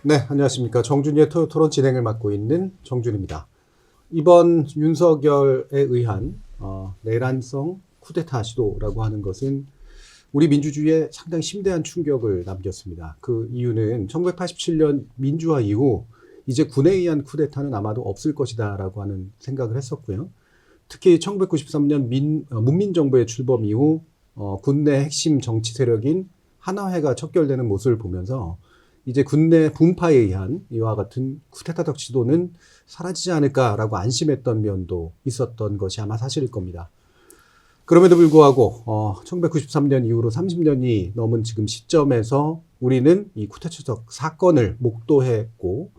네, 안녕하십니까. 정준이의 토론 진행을 맡고 있는 정준입니다. 이번 윤석열에 의한 내란성 쿠데타 시도라고 하는 것은 우리 민주주의에 상당히 심대한 충격을 남겼습니다. 그 이유는 1987년 민주화 이후 이제 군에 의한 쿠데타는 아마도 없을 것이다 라고 하는 생각을 했었고요. 특히 1993년 문민정부의 출범 이후 군내 핵심 정치 세력인 하나회가 척결되는 모습을 보면서 이제 군내 분파에 의한 이와 같은 쿠데타적 시도는 사라지지 않을까라고 안심했던 면도 있었던 것이 아마 사실일 겁니다. 그럼에도 불구하고 1993년 이후로 30년이 넘은 지금 시점에서 우리는 이 쿠데타적 사건을 목도했고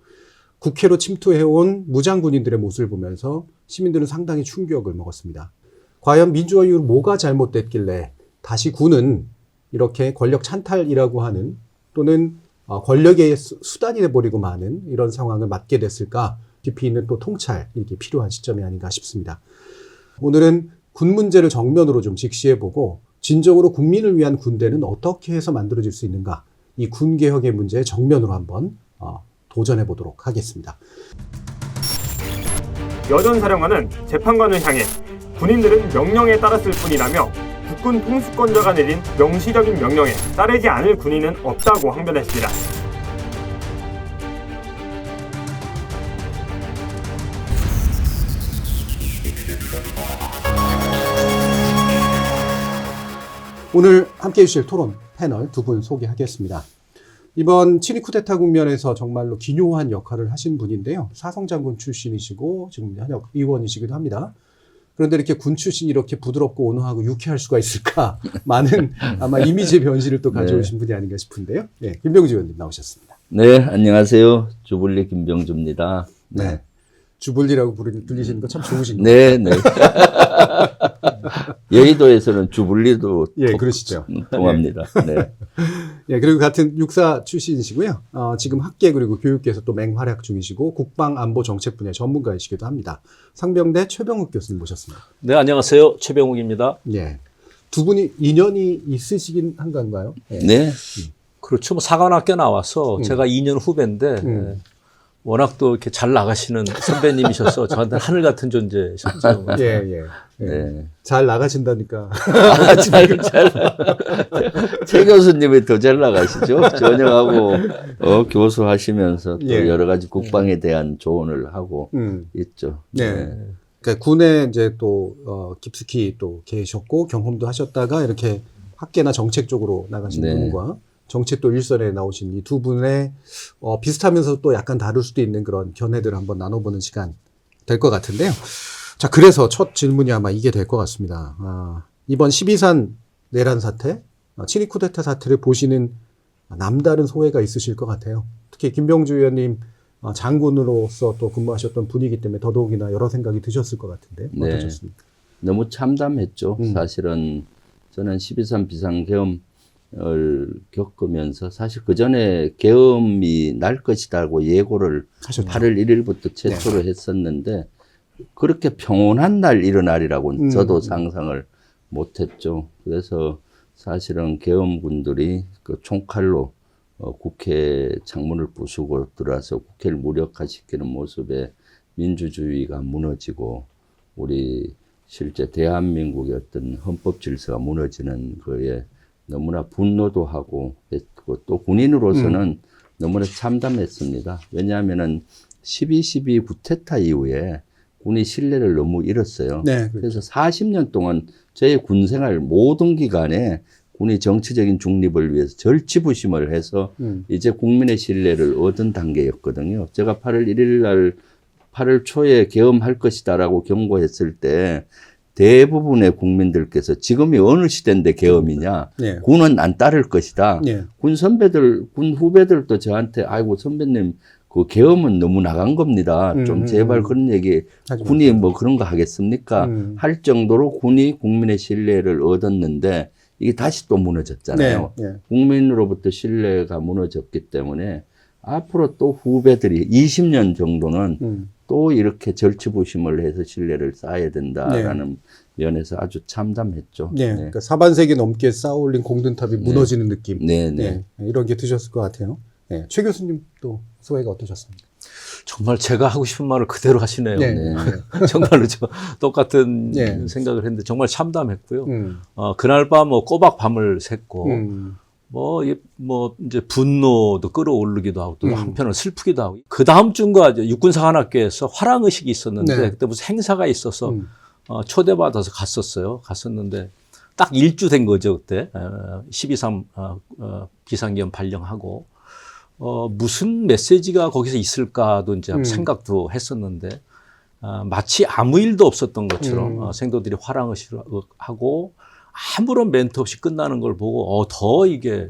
국회로 침투해온 무장군인들의 모습을 보면서 시민들은 상당히 충격을 먹었습니다. 과연 민주화 이후로 뭐가 잘못됐길래 다시 군은 이렇게 권력 찬탈이라고 하는 또는 권력의 수단이 돼버리고 마는 이런 상황을 맞게 됐을까? 깊이 있는 또 통찰, 이게 필요한 시점이 아닌가 싶습니다. 오늘은 군 문제를 정면으로 좀 직시해보고 진정으로 국민을 위한 군대는 어떻게 해서 만들어질 수 있는가? 이 군개혁의 문제에 정면으로 한번 도전해보도록 하겠습니다. 여전사령관은 재판관을 향해 군인들은 명령에 따랐을 뿐이라며 국군 통수권자가 내린 명시적인 명령에 따르지 않을 군인은 없다고 항변했습니다. 오늘 함께해 주실 토론 패널 두 분 소개하겠습니다. 이번 친위 쿠데타 국면에서 정말로 기묘한 역할을 하신 분인데요. 사성장군 출신이시고 지금 현역 의원이시기도 합니다. 그런데 이렇게 군 출신이 이렇게 부드럽고 온화하고 유쾌할 수가 있을까? 많은 아마 이미지 변신을 또 가져오신 분이 아닌가 싶은데요. 네, 김병주 의원님 나오셨습니다. 네, 안녕하세요. 주불리 김병주입니다. 네. 주불리라고 불리시는 거 참 좋으신 것 네, 네. 여의도에서는 주불리도 예, 그러시죠. 통합니다. 네. 예, 그리고 같은 육사 출신이시고요. 지금 학계 그리고 교육계에서 또 맹활약 중이시고 국방안보정책 분야 전문가이시기도 합니다. 상병대 최병욱 교수님 모셨습니다. 네, 안녕하세요. 최병욱입니다. 예. 두 분이 인연이 있으시긴 한 건가요? 예. 네. 그렇죠. 뭐 사관학교 나와서 제가 2년 후배인데 워낙 또 이렇게 잘 나가시는 선배님이셔서 저한테 하늘 같은 존재셨죠. 예, 예. 예. 네. 잘 나가신다니까. 최 교수님이 더 잘 나가시죠. 전역하고 교수 하시면서 또 예. 여러 가지 국방에 대한 조언을 하고 있죠. 네. 네. 그러니까 군에 이제 또 깊숙이 또 계셨고 경험도 하셨다가 이렇게 학계나 정책 쪽으로 나가신 네. 분과 정치 또 일선에 나오신 이 두 분의 비슷하면서 또 약간 다를 수도 있는 그런 견해들을 한번 나눠보는 시간 될 것 같은데요. 자, 그래서 첫 질문이 아마 이게 될 것 같습니다. 이번 12.3 내란 사태, 친위 쿠데타 사태를 보시는 남다른 소회가 있으실 것 같아요. 특히 김병주 의원님 장군으로서 또 근무하셨던 분이기 때문에 더더욱이나 여러 생각이 드셨을 것 같은데 네. 어떠셨습니까? 너무 참담했죠. 사실은 저는 12.3 비상계엄을 겪으면서 사실 그 전에 계엄이 날 것이라고 예고를 하셨죠. 8월 1일부터 최초로 했었는데 그렇게 평온한 날 일어나리라고는 저도 상상을 못했죠. 그래서 사실은 계엄군들이 그 총칼로 국회 창문을 부수고 들어와서 국회를 무력화시키는 모습에 민주주의가 무너지고 우리 실제 대한민국의 어떤 헌법 질서가 무너지는 거에 너무나 분노도 하고 했고 또 군인으로서는 너무나 참담했습니다. 왜냐하면은 12.12 쿠데타 이후에 군이 신뢰를 너무 잃었어요. 네, 그래서 40년 동안 저의 군 생활 모든 기간에 군이 정치적인 중립을 위해서 절치부심을 해서 이제 국민의 신뢰를 얻은 단계였거든요. 제가 8월 1일 날 8월 초에 계엄할 것이다라고 경고했을 때 대부분의 국민들께서 지금이 어느 시대인데 계엄이냐. 네. 군은 안 따를 것이다. 네. 군 선배들, 군 후배들도 저한테 아이고 선배님 그 계엄은 너무 나간 겁니다. 좀 제발 그런 얘기 군이 뭐 그런 거 하겠습니까? 할 정도로 군이 국민의 신뢰를 얻었는데 이게 다시 또 무너졌잖아요. 네. 네. 국민으로부터 신뢰가 무너졌기 때문에 앞으로 또 후배들이 20년 정도는 또 이렇게 절치부심을 해서 신뢰를 쌓아야 된다라는 면에서 아주 참담했죠. 네. 그러니까 4반세기 넘게 쌓아올린 공든탑이 무너지는 느낌. 네, 네. 이런 게 드셨을 것 같아요. 네. 최 교수님 또 소회가 어떠셨습니까? 정말 제가 하고 싶은 말을 그대로 하시네요. 네. 정말로 저 똑같은 네. 생각을 했는데 정말 참담했고요. 그날 밤 뭐 꼬박 밤을 샜고 뭐 이제 분노도 끌어오르기도 하고 또 한편은 슬프기도 하고 그 다음 주인가 이제 육군사관학교에서 화랑의식이 있었는데 네. 그때 무슨 행사가 있어서 초대받아서 갔었는데 딱 일주 된 거죠 그때 12.3 비상계엄 발령하고 무슨 메시지가 거기서 있을까도 이제 생각도 했었는데 마치 아무 일도 없었던 것처럼 생도들이 화랑의식을 하고 아무런 멘트 없이 끝나는 걸 보고 더 이게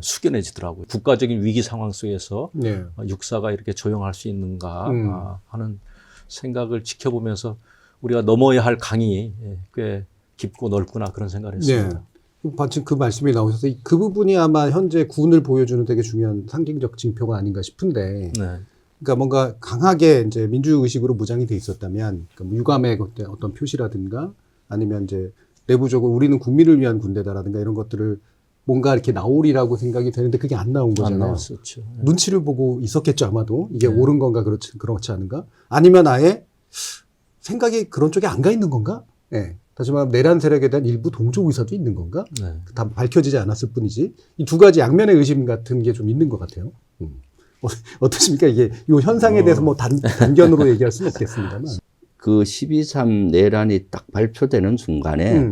숙연해지더라고요. 국가적인 위기 상황 속에서 네. 육사가 이렇게 조용할 수 있는가 하는 생각을 지켜보면서 우리가 넘어야 할 강이 꽤 깊고 넓구나 그런 생각을 했습니다. 네. 마침 그 말씀이 나오셔서 그 부분이 아마 현재 군을 보여주는 되게 중요한 상징적 징표가 아닌가 싶은데, 네. 그러니까 뭔가 강하게 이제 민주의식으로 무장이 돼 있었다면, 그러니까 유감의 어떤 표시라든가 아니면 이제 내부적으로 우리는 국민을 위한 군대다라든가 이런 것들을 뭔가 이렇게 나오리라고 생각이 되는데 그게 안 나온 거잖아요. 안 나왔었죠. 네. 눈치를 보고 있었겠죠, 아마도. 이게 옳은 건가 그렇지 않은가? 아니면 아예 생각이 그런 쪽에 안 가 있는 건가? 예. 다시 말하면 내란 세력에 대한 일부 동조 의사도 있는 건가? 네. 다 밝혀지지 않았을 뿐이지. 이 두 가지 양면의 의심 같은 게 좀 있는 것 같아요. 어떠십니까? 이게 이 현상에 대해서 뭐 단견으로 얘기할 수는 없겠습니다만. 그 12.3 내란이 딱 발표되는 순간에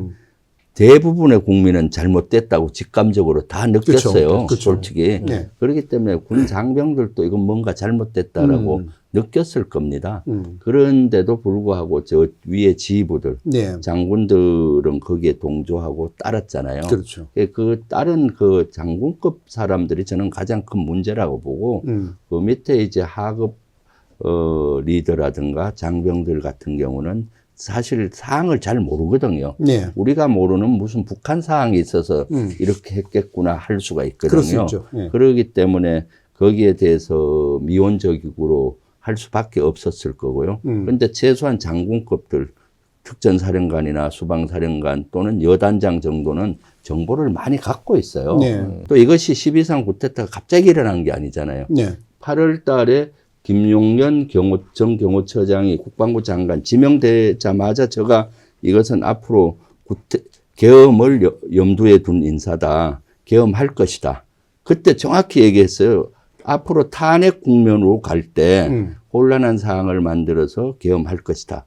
대부분의 국민은 잘못됐다고 직감적으로 다 느꼈어요. 그쵸. 솔직히. 네. 그렇기 때문에 군 장병들도 이건 뭔가 잘못됐다라고 느꼈을 겁니다. 그런데도 불구하고 저 위에 지휘부들, 네. 장군들은 거기에 동조하고 따랐잖아요. 그렇죠. 그 다른 그 장군급 사람들이 저는 가장 큰 문제라고 보고 그 밑에 이제 하급 리더라든가 장병들 같은 경우는 사실 사항을 잘 모르거든요. 네. 우리가 모르는 무슨 북한 사항이 있어서 이렇게 했겠구나 할 수가 그럴 수 있거든요. 있죠. 네. 그렇기 때문에 거기에 대해서 미온적으로 할 수밖에 없었을 거고요. 그런데 최소한 장군급들, 특전사령관이나 수방사령관 또는 여단장 정도는 정보를 많이 갖고 있어요. 네. 또 이것이 12.3 쿠데타가 갑자기 일어난 게 아니잖아요. 네. 8월 달에 김용년 전 경호처장이 국방부 장관 지명되자마자 제가 이것은 앞으로 계엄을 염두에 둔 인사다. 계엄할 것이다. 그때 정확히 얘기했어요. 앞으로 탄핵 국면으로 갈 때 곤란한 상황을 만들어서 계엄할 것이다.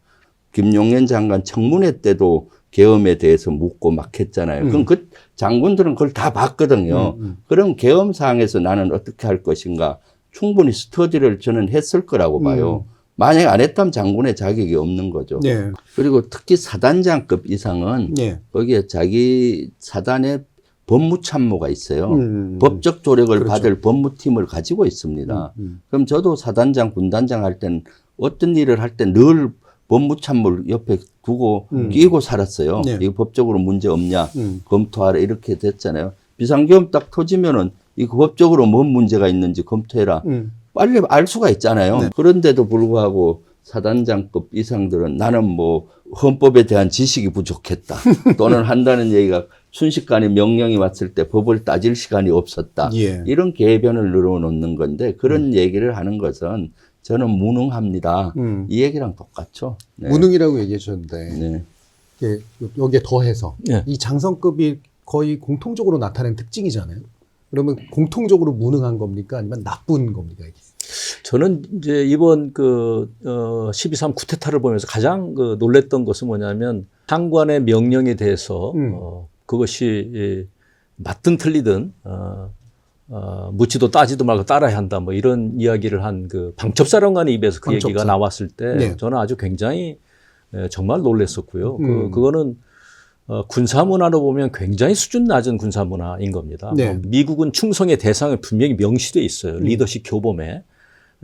김용년 장관 청문회 때도 계엄에 대해서 묻고 막 했잖아요. 그럼 그 장군들은 그걸 다 봤거든요. 그럼 계엄 상황에서 나는 어떻게 할 것인가 충분히 스터디를 저는 했을 거라고 봐요. 만약에 안 했다면 장군의 자격이 없는 거죠. 네. 그리고 특히 사단장급 이상은 네. 거기에 자기 사단에 법무참모가 있어요. 법적 조력을 그렇죠. 받을 법무팀을 가지고 있습니다. 그럼 저도 사단장, 군단장 할 땐 어떤 일을 할 때 늘 법무참모를 옆에 두고 끼고 살았어요. 네. 이거 법적으로 문제 없냐 검토하라 이렇게 됐잖아요. 비상계엄 딱 터지면은 이거 법적으로 뭔 문제가 있는지 검토해라. 빨리 알 수가 있잖아요. 네. 그런데도 불구하고 사단장급 이상들은 나는 뭐 헌법에 대한 지식이 부족했다. 또는 한다는 얘기가 순식간에 명령이 왔을 때 법을 따질 시간이 없었다. 예. 이런 개변을 늘어놓는 건데 그런 얘기를 하는 것은 저는 무능합니다. 이 얘기랑 똑같죠. 네. 무능이라고 얘기해 주셨는데 네. 이게 여기에 더해서 네. 이 장성급이 거의 공통적으로 나타낸 특징이잖아요. 그러면 공통적으로 무능한 겁니까? 아니면 나쁜 겁니까? 이게? 저는 이제 이번 12.3 쿠데타를 보면서 가장 놀랬던 것은 뭐냐면 장관의 명령에 대해서 그것이 맞든 틀리든 묻지도 따지도 말고 따라야 한다 뭐 이런 이야기를 한 그 방첩사령관의 입에서 그 방첩사. 얘기가 나왔을 때 네. 저는 아주 굉장히 정말 놀랐었고요. 그거는 군사문화로 보면 굉장히 수준 낮은 군사문화인 겁니다. 네. 미국은 충성의 대상을 분명히 명시돼 있어요. 리더십 교범에.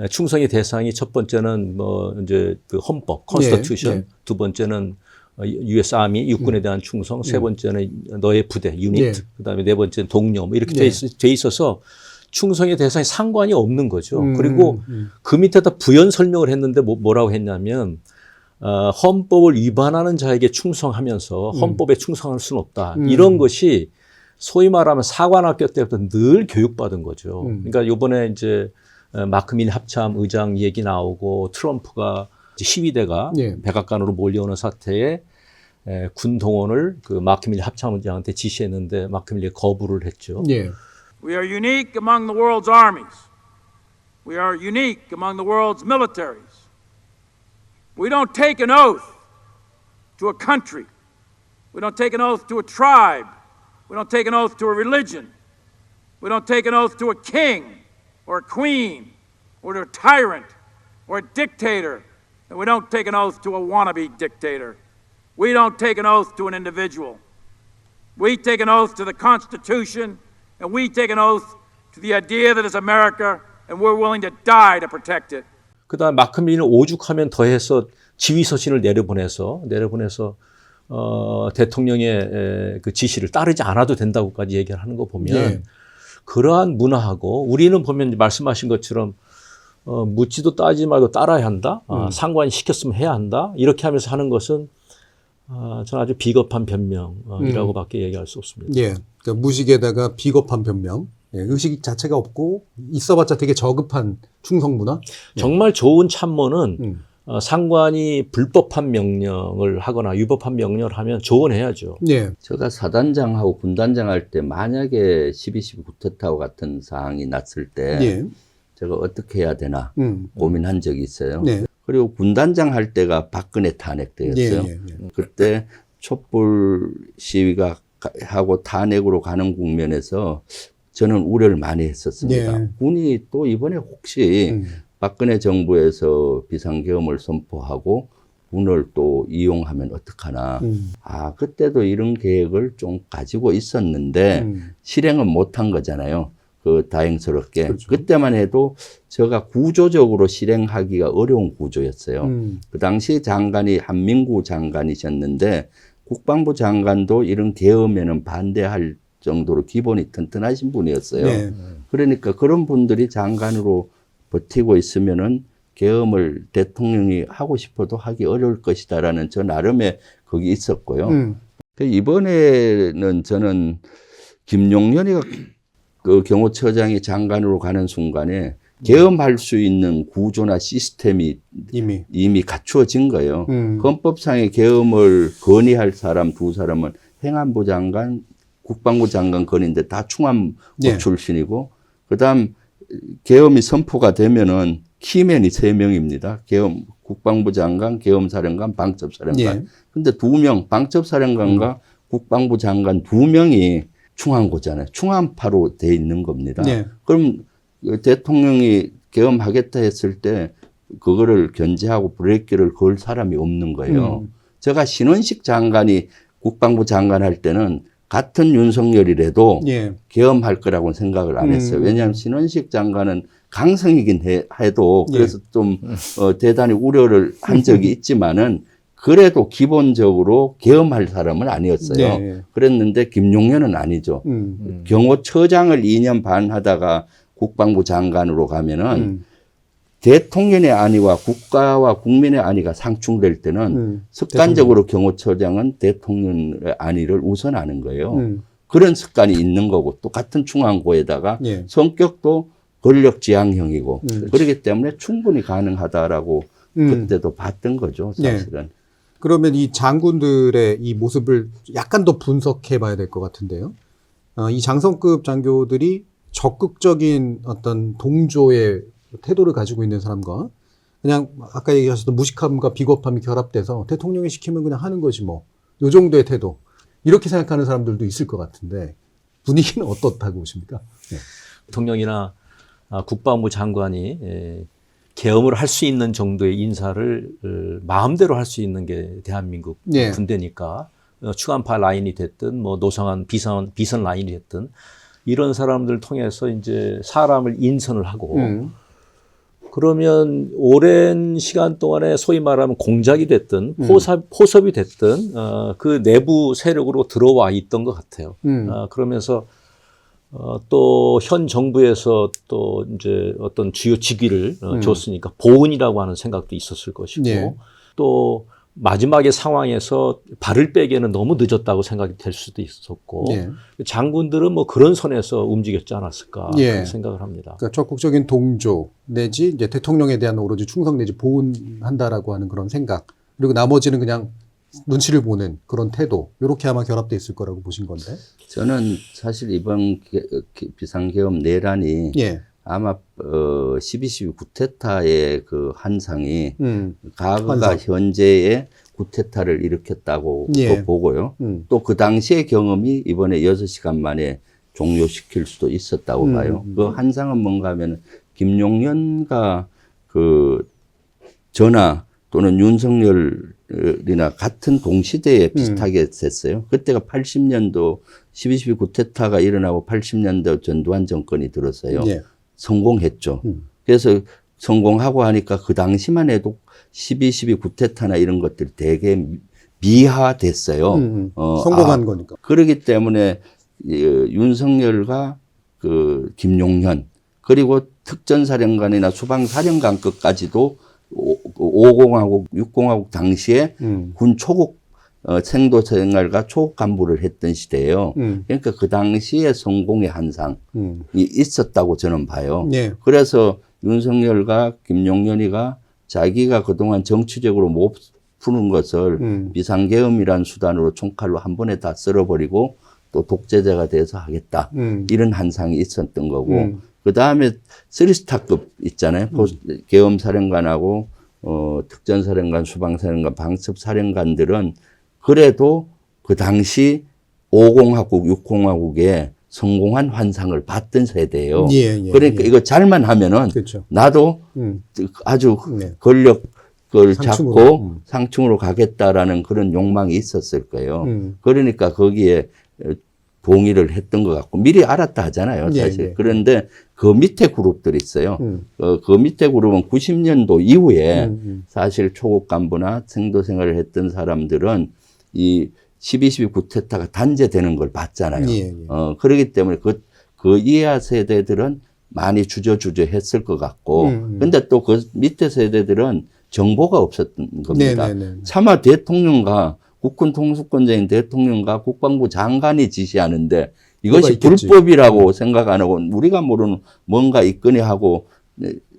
충성의 대상이 첫 번째는 뭐 이제 그 헌법, 컨스티튜션, 네. 두 번째는 US 아미, 육군에 대한 충성, 세 번째는 너의 부대, 유닛, 네. 그다음에 네 번째는 동료 뭐 이렇게 네. 돼 있어서 충성의 대상이 상관이 없는 거죠. 그리고 그 밑에다 부연 설명을 했는데 뭐라고 했냐면 헌법을 위반하는 자에게 충성하면서 헌법에 충성할 수는 없다. 이런 것이 소위 말하면 사관학교 때부터 늘 교육받은 거죠. 그러니까 이번에 이제 마크밀 합참 의장 얘기 나오고 트럼프가 시위대가 예. 백악관으로 몰려오는 사태에 군 동원을 그 마크밀 합참 의장한테 지시했는데 마크밀이 거부를 했죠. 예. We are unique among the world's armies. We are unique among the world's militaries. We don't take an oath to a country. We don't take an oath to a tribe. We don't take an oath to a religion. We don't take an oath to a king or a queen or to a tyrant or a dictator. And we don't take an oath to a wannabe dictator. We don't take an oath to an individual. We take an oath to the Constitution, and we take an oath to the idea that it's America, and we're willing to die to protect it. 그다음 마크밀리는 오죽하면 더해서 지휘서신을 내려보내서 대통령의 그 지시를 따르지 않아도 된다고까지 얘기를 하는 거 보면 예. 그러한 문화하고 우리는 보면 말씀하신 것처럼 묻지도 따지지 말고 따라야 한다. 상관이 시켰으면 해야 한다. 이렇게 하면서 하는 것은 저는 아주 비겁한 변명이라고밖에 얘기할 수 없습니다. 예. 그러니까 무식에다가 비겁한 변명. 예. 의식 자체가 없고 있어봤자 되게 저급한 충성 문화. 정말 좋은 참모는 상관이 불법한 명령을 하거나 위법한 명령을 하면 조언해야죠. 예. 제가 사단장하고 군단장 할 때 만약에 12.12 쿠데타와 같은 사항이 났을 때 예. 제가 어떻게 해야 되나 고민한 적이 있어요. 네. 그리고 군단장 할 때가 박근혜 탄핵 때였어요. 예, 예, 예. 그때 촛불 시위가 하고 탄핵으로 가는 국면에서 저는 우려를 많이 했었습니다. 예. 군이 또 이번에 혹시 박근혜 정부에서 비상계엄을 선포하고 군을 또 이용하면 어떡하나. 그때도 이런 계획을 좀 가지고 있었는데 실행은 못한 거잖아요. 그 다행스럽게. 그렇죠. 그때만 해도 제가 구조적으로 실행하기가 어려운 구조였어요. 그 당시 장관이 한민구 장관이셨는데 국방부 장관도 이런 계엄에는 반대할 정도로 기본이 튼튼하신 분이었어요. 네. 그러니까 그런 분들이 장관으로 버티고 있으면은 계엄을 대통령이 하고 싶어도 하기 어려울 것이다라는 저 나름의 거기 있었고요. 이번에는 저는 김용현이가 그 경호처장이 장관으로 가는 순간에 계엄할 수 있는 구조나 시스템이 이미 갖추어진 거예요. 헌법상의 계엄을 건의할 사람 두 사람은 행안부 장관, 국방부 장관 건인데 다 충안부 네. 출신이고, 그다음 계엄이 선포가 되면은 키맨이 3명입니다. 계엄 국방부 장관, 계엄사령관, 방첩사령관. 근데 2명, 방첩사령관과 국방부 장관 2명이 충안고잖아요. 충안파로 돼 있는 겁니다. 네. 그럼 대통령이 계엄하겠다 했을 때 그거를 견제하고 브레이크를 걸 사람이 없는 거예요. 제가 신원식 장관이 국방부 장관 할 때는 같은 윤석열이라도 예. 계엄할 거라고는 생각을 안 했어요. 왜냐하면 신원식 장관은 강성이긴 해도 그래서 좀 대단히 우려를 한 적이 있지만은 그래도 기본적으로 계엄할 사람은 아니었어요. 네. 그랬는데 김용현은 아니죠. 경호처장을 2년 반 하다가 국방부 장관으로 가면은 대통령의 안위와 국가와 국민의 안위가 상충될 때는 습관적으로 경호처장은 대통령의 안위를 우선하는 거예요. 그런 습관이 있는 거고 또 같은 충안고에다가 예. 성격도 권력지향형이고 그렇기 때문에 충분히 가능하다라고 그때도 봤던 거죠, 사실은. 네. 그러면 이 장군들의 이 모습을 약간 더 분석해 봐야 될 것 같은데요. 이 장성급 장교들이 적극적인 어떤 동조의 태도를 가지고 있는 사람과 그냥 아까 얘기하셨던 무식함과 비겁함이 결합돼서 대통령이 시키면 그냥 하는 거지 뭐. 요 정도의 태도. 이렇게 생각하는 사람들도 있을 것 같은데 분위기는 어떻다고 보십니까? 네. 대통령이나 국방부 장관이 계엄을 할 수 있는 정도의 인사를 마음대로 할 수 있는 게 대한민국 네. 군대니까 충안파 라인이 됐든 뭐 노상한 비선 라인이 됐든 이런 사람들 통해서 이제 사람을 인선을 하고 그러면 오랜 시간 동안에 소위 말하면 공작이 됐든 포섭이 됐든 그 내부 세력으로 들어와 있던 것 같아요. 그러면서 또 현 정부에서 또 이제 어떤 주요 직위를 줬으니까 보은이라고 하는 생각도 있었을 것이고 네. 또 마지막의 상황에서 발을 빼기에는 너무 늦었다고 생각이 될 수도 있었고 예. 장군들은 뭐 그런 선에서 움직였지 않았을까 예. 그런 생각을 합니다. 그러니까 적극적인 동조 내지 이제 대통령에 대한 오로지 충성 내지 보훈한다라고 하는 그런 생각 그리고 나머지는 그냥 눈치를 보는 그런 태도 이렇게 아마 결합돼 있을 거라고 보신 건데. 저는 사실 이번 비상계엄 내란이 예. 아마 12.12 쿠데타의 그 한상이 과거가 환상. 현재의 쿠데타를 일으켰다고 예. 보고요. 또 그 당시의 경험이 이번에 6시간 만에 종료시킬 수도 있었다고 봐요. 그 한상은 뭔가 하면 김용현과 그 전하 또는 윤석열이나 같은 동시대에 비슷하게 됐어요. 그때가 80년도 12.12 쿠데타가 일어나고 80년도 전두환 정권이 들었어요. 예. 성공했죠. 그래서 성공하고 하니까 그 당시만 해도 12.12 쿠데타나 이런 것들이 되게 미화됐어요. 성공한 거니까. 그렇기 때문에 윤석열과 그 김용현 그리고 특전사령관이나 수방사령관급까지도 5공화국, 6공화국 당시에 군 초급 생도 생활과 초급 간부를 했던 시대예요. 그러니까 그 당시에 성공의 한상이 있었다고 저는 봐요. 예. 그래서 윤석열과 김용현이가 자기가 그동안 정치적으로 못 푸는 것을 비상계엄이라는 수단으로 총칼로 한 번에 다 쓸어버리고 또 독재자가 돼서 하겠다. 이런 한상이 있었던 거고 그 다음에 3스타급 있잖아요. 계엄사령관하고 특전사령관, 수방사령관, 방첩사령관들은 그래도 그 당시 5공화국, 6공화국에 성공한 환상을 봤던 세대예요. 예, 예, 그러니까 예. 이거 잘만 하면은 그렇죠. 나도 아주 네. 권력을 상층으로. 잡고 상층으로 가겠다라는 그런 욕망이 있었을 거예요. 그러니까 거기에 동의를 했던 것 같고 미리 알았다 하잖아요, 사실. 예, 예. 그런데 그 밑에 그룹들이 있어요. 그 밑에 그룹은 90년도 이후에 사실 초급 간부나 생도 생활을 했던 사람들은 이 12.12 쿠데타가 단죄되는 걸 봤잖아요. 예, 예. 그렇기 때문에 그 이하 세대들은 많이 주저주저 했을 것 같고, 근데 또 그 밑에 세대들은 정보가 없었던 겁니다. 네네네. 차마 대통령과 국군 통수권자인 대통령과 국방부 장관이 지시하는데 이것이 있겠지. 불법이라고 생각 안 하고 우리가 모르는 뭔가 있거니 하고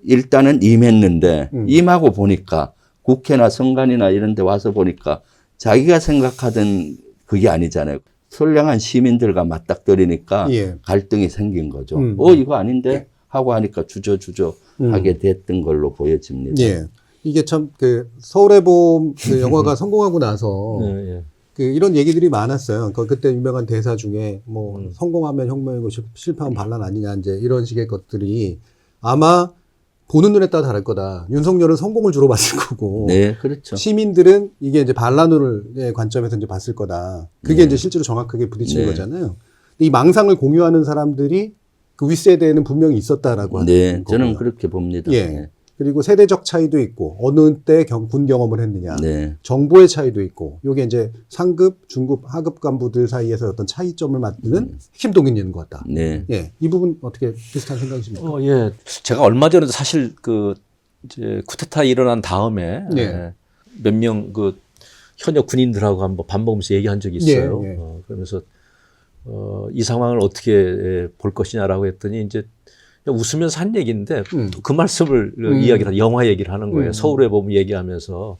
일단은 임했는데 임하고 보니까 국회나 선관이나 이런 데 와서 보니까 자기가 생각하던 그게 아니잖아요. 선량한 시민들과 맞닥뜨리니까 예. 갈등이 생긴 거죠. 이거 아닌데 하고 하니까 주저주저 하게 됐던 걸로 보여집니다. 예. 이게 참 그 서울의 봄 그 영화가 성공하고 나서 예. 그 이런 얘기들이 많았어요. 그때 유명한 대사 중에 뭐 성공하면 혁명이고 실패하면 반란 아니냐 이제 이런 식의 것들이 아마 보는 눈에 따라 다를 거다. 윤석열은 성공을 주로 봤을 거고 네, 그렇죠. 시민들은 이게 이제 반란의 관점에서 이제 봤을 거다. 그게 이제 실제로 정확하게 부딪힌 네. 거잖아요. 근데 이 망상을 공유하는 사람들이 그 윗세대에는 분명히 있었다라고 하는 네, 거고요. 저는 그렇게 봅니다. 예. 네. 그리고 세대적 차이도 있고 어느 때 군 경험을 했느냐. 네. 정보의 차이도 있고 요게 이제 상급, 중급, 하급 간부들 사이에서 어떤 차이점을 만드는 핵심 동인이 있는 것 같다. 네. 예. 이 부분 어떻게 비슷한 생각이십니까? 예. 제가 얼마 전에도 사실 그 이제 쿠데타 일어난 다음에 네. 몇 명 그 현역 군인들하고 한번 밥 먹으면서 얘기한 적이 있어요. 예, 예. 그러면서 이 상황을 어떻게 볼 것이냐라고 했더니 이제 웃으면서 한 얘기인데 그 말씀을 이야기를 영화 얘기를 하는 거예요. 서울의 봄 얘기하면서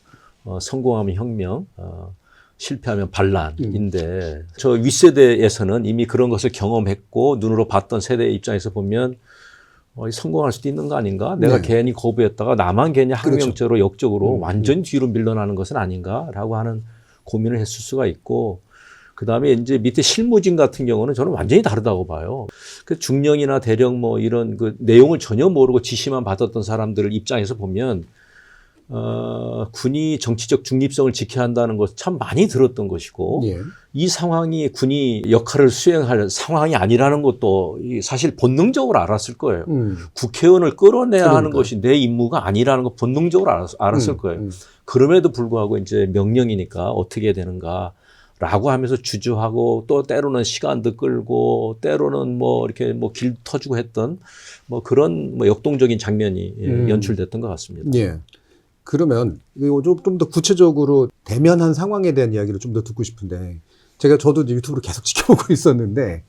성공하면 혁명, 실패하면 반란인데 저 윗세대에서는 이미 그런 것을 경험했고 눈으로 봤던 세대의 입장에서 보면 성공할 수도 있는 거 아닌가? 내가 네. 괜히 거부했다가 나만 괜히 항명죄로 역적으로 완전히 뒤로 밀려나는 것은 아닌가라고 하는 고민을 했을 수가 있고 그다음에 이제 밑에 실무진 같은 경우는 저는 완전히 다르다고 봐요. 그 중령이나 대령 뭐 이런 그 내용을 전혀 모르고 지시만 받았던 사람들 입장에서 보면 군이 정치적 중립성을 지켜야 한다는 것 참 많이 들었던 것이고 예. 이 상황이 군이 역할을 수행할 상황이 아니라는 것도 사실 본능적으로 알았을 거예요. 국회의원을 끌어내야 하는 것이 내 임무가 아니라는 거 본능적으로 알았을 거예요. 그럼에도 불구하고 이제 명령이니까 어떻게 되는가. 라고 하면서 주저하고 또 때로는 시간도 끌고 때로는 뭐 이렇게 뭐 길 터주고 했던 뭐 그런 뭐 역동적인 장면이 연출됐던 것 같습니다. 예. 그러면 좀 더 구체적으로 대면한 상황에 대한 이야기를 좀 더 듣고 싶은데 저도 이제 유튜브로 계속 지켜보고 있었는데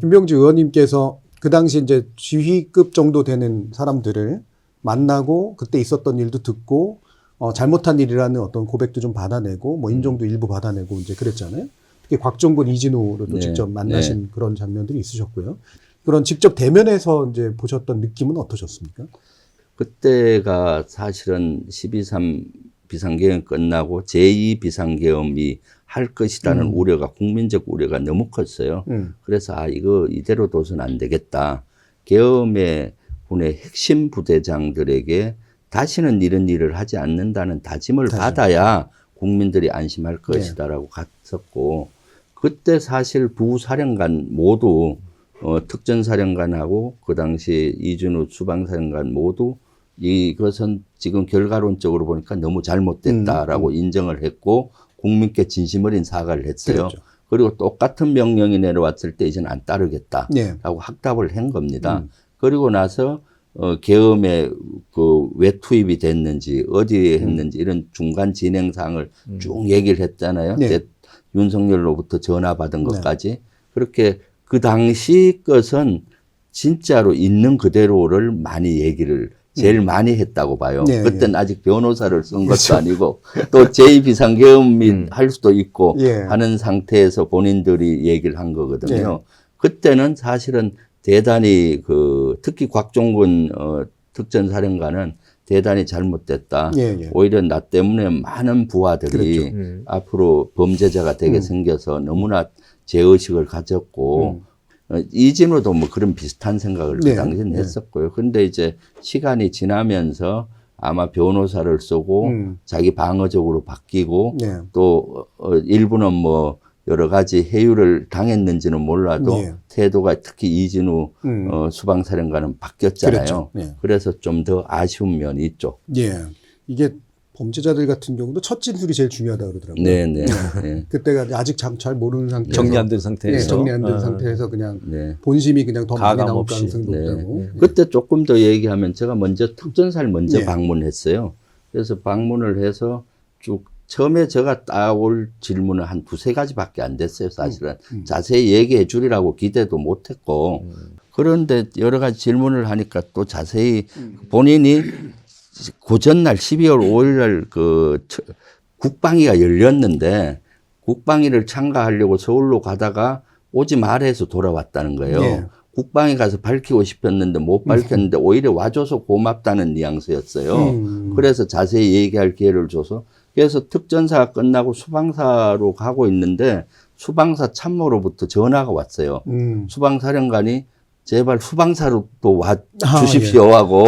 김병지 의원님께서 그 당시 이제 지휘급 정도 되는 사람들을 만나고 그때 있었던 일도 듣고 잘못한 일이라는 어떤 고백도 좀 받아내고 뭐 인정도 일부 받아내고 이제 그랬잖아요. 특히 곽종근, 이진우를 직접 만나신 그런 장면들이 있으셨고요. 그런 직접 대면에서 이제 보셨던 느낌은 어떠셨습니까? 그때가 사실은 12.3 비상계엄 끝나고 제2 비상계엄이 할 것이라는 우려가, 국민적 우려가 너무 컸어요. 그래서 이거 이대로 둬서는 안 되겠다. 계엄의 군의 핵심 부대장들에게 다시는 이런 일을 하지 않는다는 다짐을 받아야 국민들이 안심할 것이다라고 갔었고, 그때 사실 부사령관 모두 특전사령관하고 그 당시 이준우 수방사령관 모두 이것은 지금 결과론적으로 보니까 너무 잘못됐다라고 인정을 했고 국민께 진심 어린 사과를 했어요. 그렇죠. 그리고 똑같은 명령이 내려왔을 때 이제는 안 따르겠다라고 확답을 한 겁니다. 그리고 나서 계엄에 왜 투입이 됐는지 어디에 했는지 이런 중간 진행상을 쭉 얘기를 했잖아요. 윤석열로부터 전화 받은 것까지. 그렇게 그 당시 것은 진짜로 있는 그대로를 많이 얘기를 제일 많이 했다고 봐요. 그때는 아직 변호사를 쓴 것도 아니고 또 제2비상계엄이 할 수도 있고 하는 상태에서 본인들이 얘기를 한 거거든요. 그때는 사실은 대단히 특히 곽종근 특전사령관은 대단히 잘못됐다. 오히려 나 때문에 많은 부하들이 앞으로 범죄자가 되게 생겨서 너무나 죄의식을 가졌고 이진우도 뭐 그런 비슷한 생각을 그 당시엔 했었고요. 근데 이제 시간이 지나면서 아마 변호사를 쓰고 자기 방어적으로 바뀌고 또 일부는 뭐 여러 가지 해유를 당했는지는 몰라도 태도가 특히 이진우 수방사령관은 바뀌었잖아요. 그래서 좀 더 아쉬운 면이 있죠. 이게 범죄자들 같은 경우도 첫 진술이 제일 중요하다고 그러더라고요. 네네. 그때가 아직 잘 모르는 상태에서 정리 안 된 상태에서 정리 안 된 상태에서 그냥 본심이 그냥 더 많이 나올 가능성도 있다고. 그때 조금 더 얘기하면 제가 먼저 특전사를 먼저 방문했어요. 그래서 방문을 해서 쭉 처음에 제가 따올 질문은 한 2-3가지밖에 안 됐어요. 사실은 자세히 얘기해 주리라고 기대도 못했고 그런데 여러 가지 질문을 하니까 또 자세히 본인이 그 전날 12월 5일 날 국방위가 열렸는데 국방위를 참가하려고 서울로 가다가 오지 말아 해서 돌아왔다는 거예요. 국방위 가서 밝히고 싶었는데 못 밝혔는데 오히려 와줘서 고맙다는 뉘앙스였어요. 그래서 자세히 얘기할 기회를 줘서 그래서 특전사가 끝나고 수방사로 가고 있는데 수방사 참모로부터 전화가 왔어요. 수방사령관이 제발 수방사로 또 와 주십시오 하고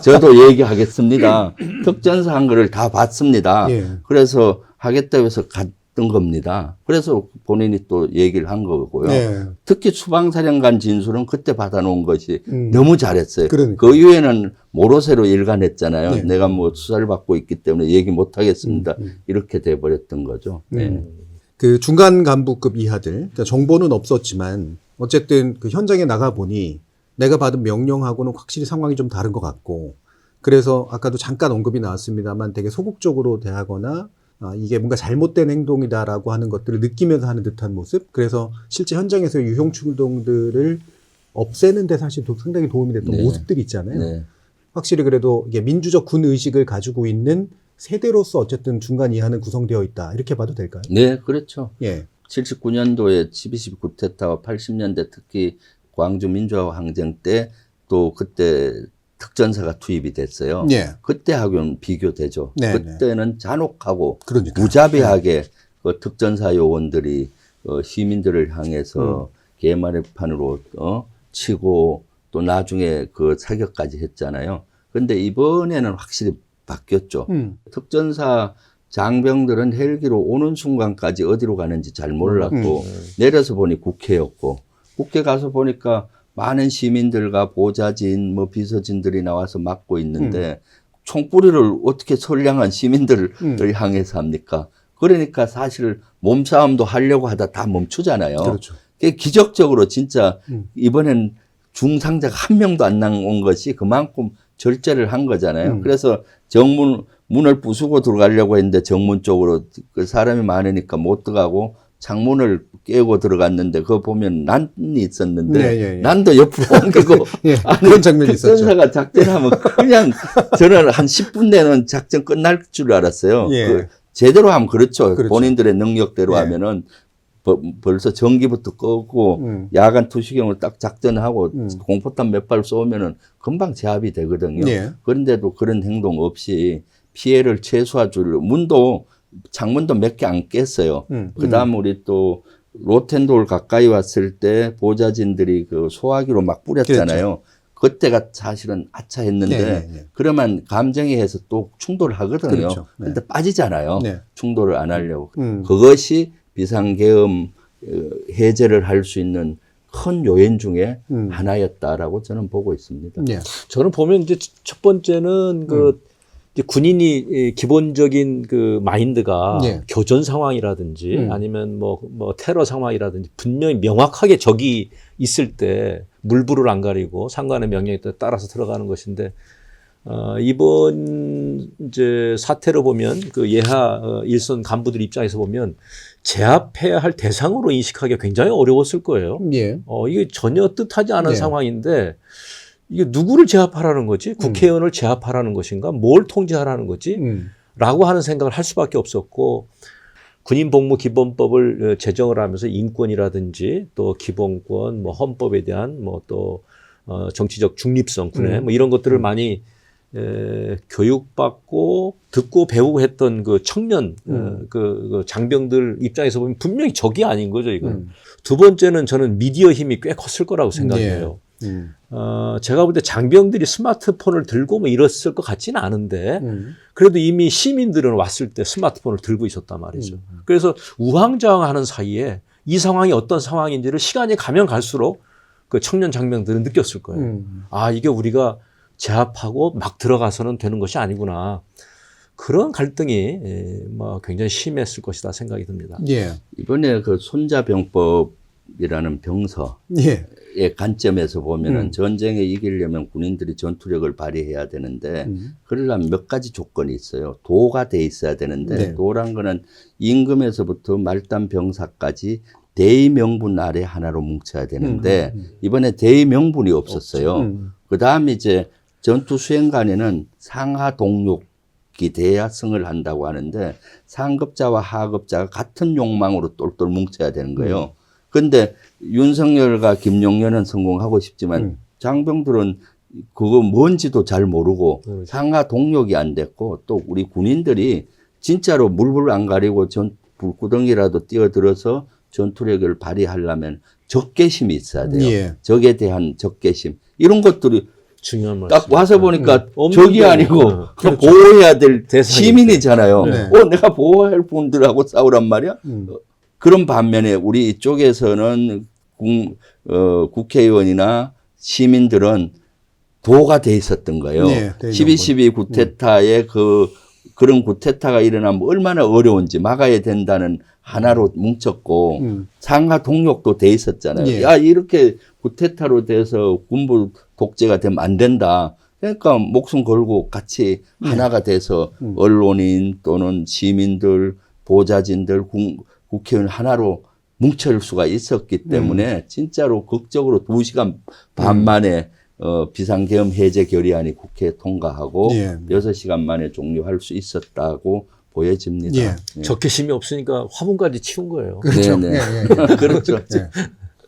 저도 얘기하겠습니다. 특전사 한 거를 다 봤습니다. 그래서 하겠다고 해서 갔던 겁니다. 그래서 본인이 또 얘기를 한 거고요. 특히 수방사령관 진술은 그때 받아놓은 것이 너무 잘했어요. 그 이후에는 모로세로 일관했잖아요. 내가 뭐 수사를 받고 있기 때문에 얘기 못 하겠습니다. 이렇게 돼버렸던 거죠. 그 중간 간부급 이하들, 그러니까 정보는 없었지만 어쨌든 그 현장에 나가 보니 내가 받은 명령하고는 확실히 상황이 좀 다른 것 같고 그래서 아까도 잠깐 언급이 나왔습니다만 되게 소극적으로 대하거나 이게 뭔가 잘못된 행동이다라고 하는 것들을 느끼면서 하는 듯한 모습. 그래서 실제 현장에서 유형출동들을 없애는 데 사실 상당히 도움이 됐던 모습들이 있잖아요. 확실히 그래도 이게 민주적 군 의식을 가지고 있는 세대로서 어쨌든 중간 이하는 구성되어 있다. 이렇게 봐도 될까요? 네, 그렇죠. 79년도에 12.12 쿠데타와 80년대 특히 광주 민주화 항쟁 때 또 그때 특전사가 투입이 됐어요. 그때하고는 비교되죠. 그때는 잔혹하고 무자비하게 그 특전사 요원들이 시민들을 향해서 개마레판으로 치고 또 나중에 그 사격까지 했잖아요. 근데 이번에는 확실히 바뀌었죠. 특전사 장병들은 헬기로 오는 순간까지 어디로 가는지 잘 몰랐고 내려서 보니 국회였고 국회 가서 보니까 많은 시민들과 보좌진 뭐 비서진들이 나와서 막고 있는데 총뿌리를 어떻게 선량한 시민들을 향해서 합니까? 그러니까 사실 몸싸움도 하려고 하다 다 멈추잖아요. 기적적으로 진짜 이번엔 중상자가 한 명도 안 나온 것이 그만큼 절제를 한 거잖아요. 그래서 문을 부수고 들어가려고 했는데 정문 쪽으로 그 사람이 많으니까 못 들어가고 창문을 깨고 들어갔는데 그거 보면 난이 있었는데 네, 예, 예. 난도 옆으로 옮기고 예, 안에 그런 장면이 있었죠. 특전사가 작전하면 그냥 저는 한 10분 내는 작전 끝날 줄 알았어요. 예. 그 제대로 하면 그렇죠. 그렇죠. 본인들의 능력대로 예. 하면은 벌써 전기부터 끄고 야간 투시경을 딱 작전하고 공포탄 몇 발 쏘면은 금방 제압이 되거든요. 예. 그런데도 그런 행동 없이 피해를 최소화 줄 창문도 몇 개 안 깼어요. 그다음 우리 또 로텐돌 가까이 왔을 때 보좌진들이 그 소화기로 막 뿌렸잖아요. 그때가 사실은 아차했는데 네. 그러면 감정에 해서 또 충돌을 하거든요. 그렇죠. 네. 근데 빠지잖아요. 네. 충돌을 안 하려고. 그것이 비상계엄 해제를 할 수 있는 큰 요인 중에 하나였다라고 저는 보고 있습니다. 예. 저는 보면 이제 첫 번째는 이제 군인이 기본적인 그 마인드가 예. 교전 상황이라든지 아니면 뭐 테러 상황이라든지 분명히 명확하게 적이 있을 때 물불을 안 가리고 상관의 명령에 따라서 들어가는 것인데 이번 이제 사태로 보면 그 예하 일선 간부들 입장에서 보면 제압해야 할 대상으로 인식하기가 굉장히 어려웠을 거예요. 예. 이게 전혀 뜻하지 않은 네. 상황인데 이게 누구를 제압하라는 거지? 국회의원을 제압하라는 것인가? 뭘 통제하라는 거지? 라고 하는 생각을 할 수밖에 없었고 군인복무기본법을 제정을 하면서 인권이라든지 또 기본권, 뭐 헌법에 대한 뭐 또 정치적 중립성, 군의 뭐 이런 것들을 많이 교육받고 듣고 배우고 했던 그 청년 그 장병들 입장에서 보면 분명히 적이 아닌 거죠, 이건. 두 번째는 저는 미디어 힘이 꽤 컸을 거라고 생각해요. 제가 볼 때 장병들이 스마트폰을 들고 뭐 이랬을 것 같지는 않은데 그래도 이미 시민들은 왔을 때 스마트폰을 들고 있었단 말이죠. 그래서 우왕좌왕하는 사이에 이 상황이 어떤 상황인지를 시간이 가면 갈수록 그 청년 장병들은 느꼈을 거예요. 아, 이게 우리가 제압하고 막 들어가서는 되는 것이 아니구나. 그런 갈등이 뭐 굉장히 심했을 것이다 생각이 듭니다. 예. 이번에 그 손자병법이라는 병서의 예. 관점에서 보면은 전쟁에 이기려면 군인들이 전투력을 발휘해야 되는데 그러려면 몇 가지 조건이 있어요. 도가 돼 있어야 되는데 네. 도란 거는 임금에서부터 말단 병사까지 대의 명분 아래 하나로 뭉쳐야 되는데 이번에 대의 명분이 없었어요. 그 다음에 이제 전투 수행관에는 상하 동력이 돼야 승을 한다고 하는데 상급자와 하급자가 같은 욕망으로 똘똘 뭉쳐야 되는 거예요. 근데 윤석열과 김용현은 성공하고 싶지만 장병들은 그거 뭔지도 잘 모르고 상하 동력이 안 됐고 또 우리 군인들이 진짜로 물불 안 가리고 불구덩이라도 뛰어들어서 전투력을 발휘하려면 적개심이 있어야 돼요. 예. 적에 대한 적개심. 이런 것들이 중요한 말씀. 딱 와서 보니까 없는 적이 거예요. 아니고 그렇죠. 보호해야 될 대상이 시민이잖아요. 네. 내가 보호할 분들하고 싸우란 말이야? 그런 반면에 우리 이쪽에서는 국회의원이나 시민들은 도가 돼 있었던 거예요. 네, 12.12 구테타의 그런 구테타가 일어나면 얼마나 어려운지 막아야 된다는 하나로 뭉쳤고 상하 동력도 돼 있었잖아요. 예. 야, 이렇게 구테타로 돼서 군부 독재가 되면 안 된다. 그러니까 목숨 걸고 같이 하나가 돼서 언론인 또는 시민들, 보좌진들, 국회의원 하나로 뭉칠 수가 있었기 때문에 진짜로 극적으로 2시간 반 만에 비상계엄 해제 결의안이 국회에 통과하고 예. 6시간 만에 종료할 수 있었다고 보여집니다. 예. 예. 적개심이 없으니까 화분까지 치운 거예요. 그렇죠. 네, 네. 예, 예. 그렇죠. 예.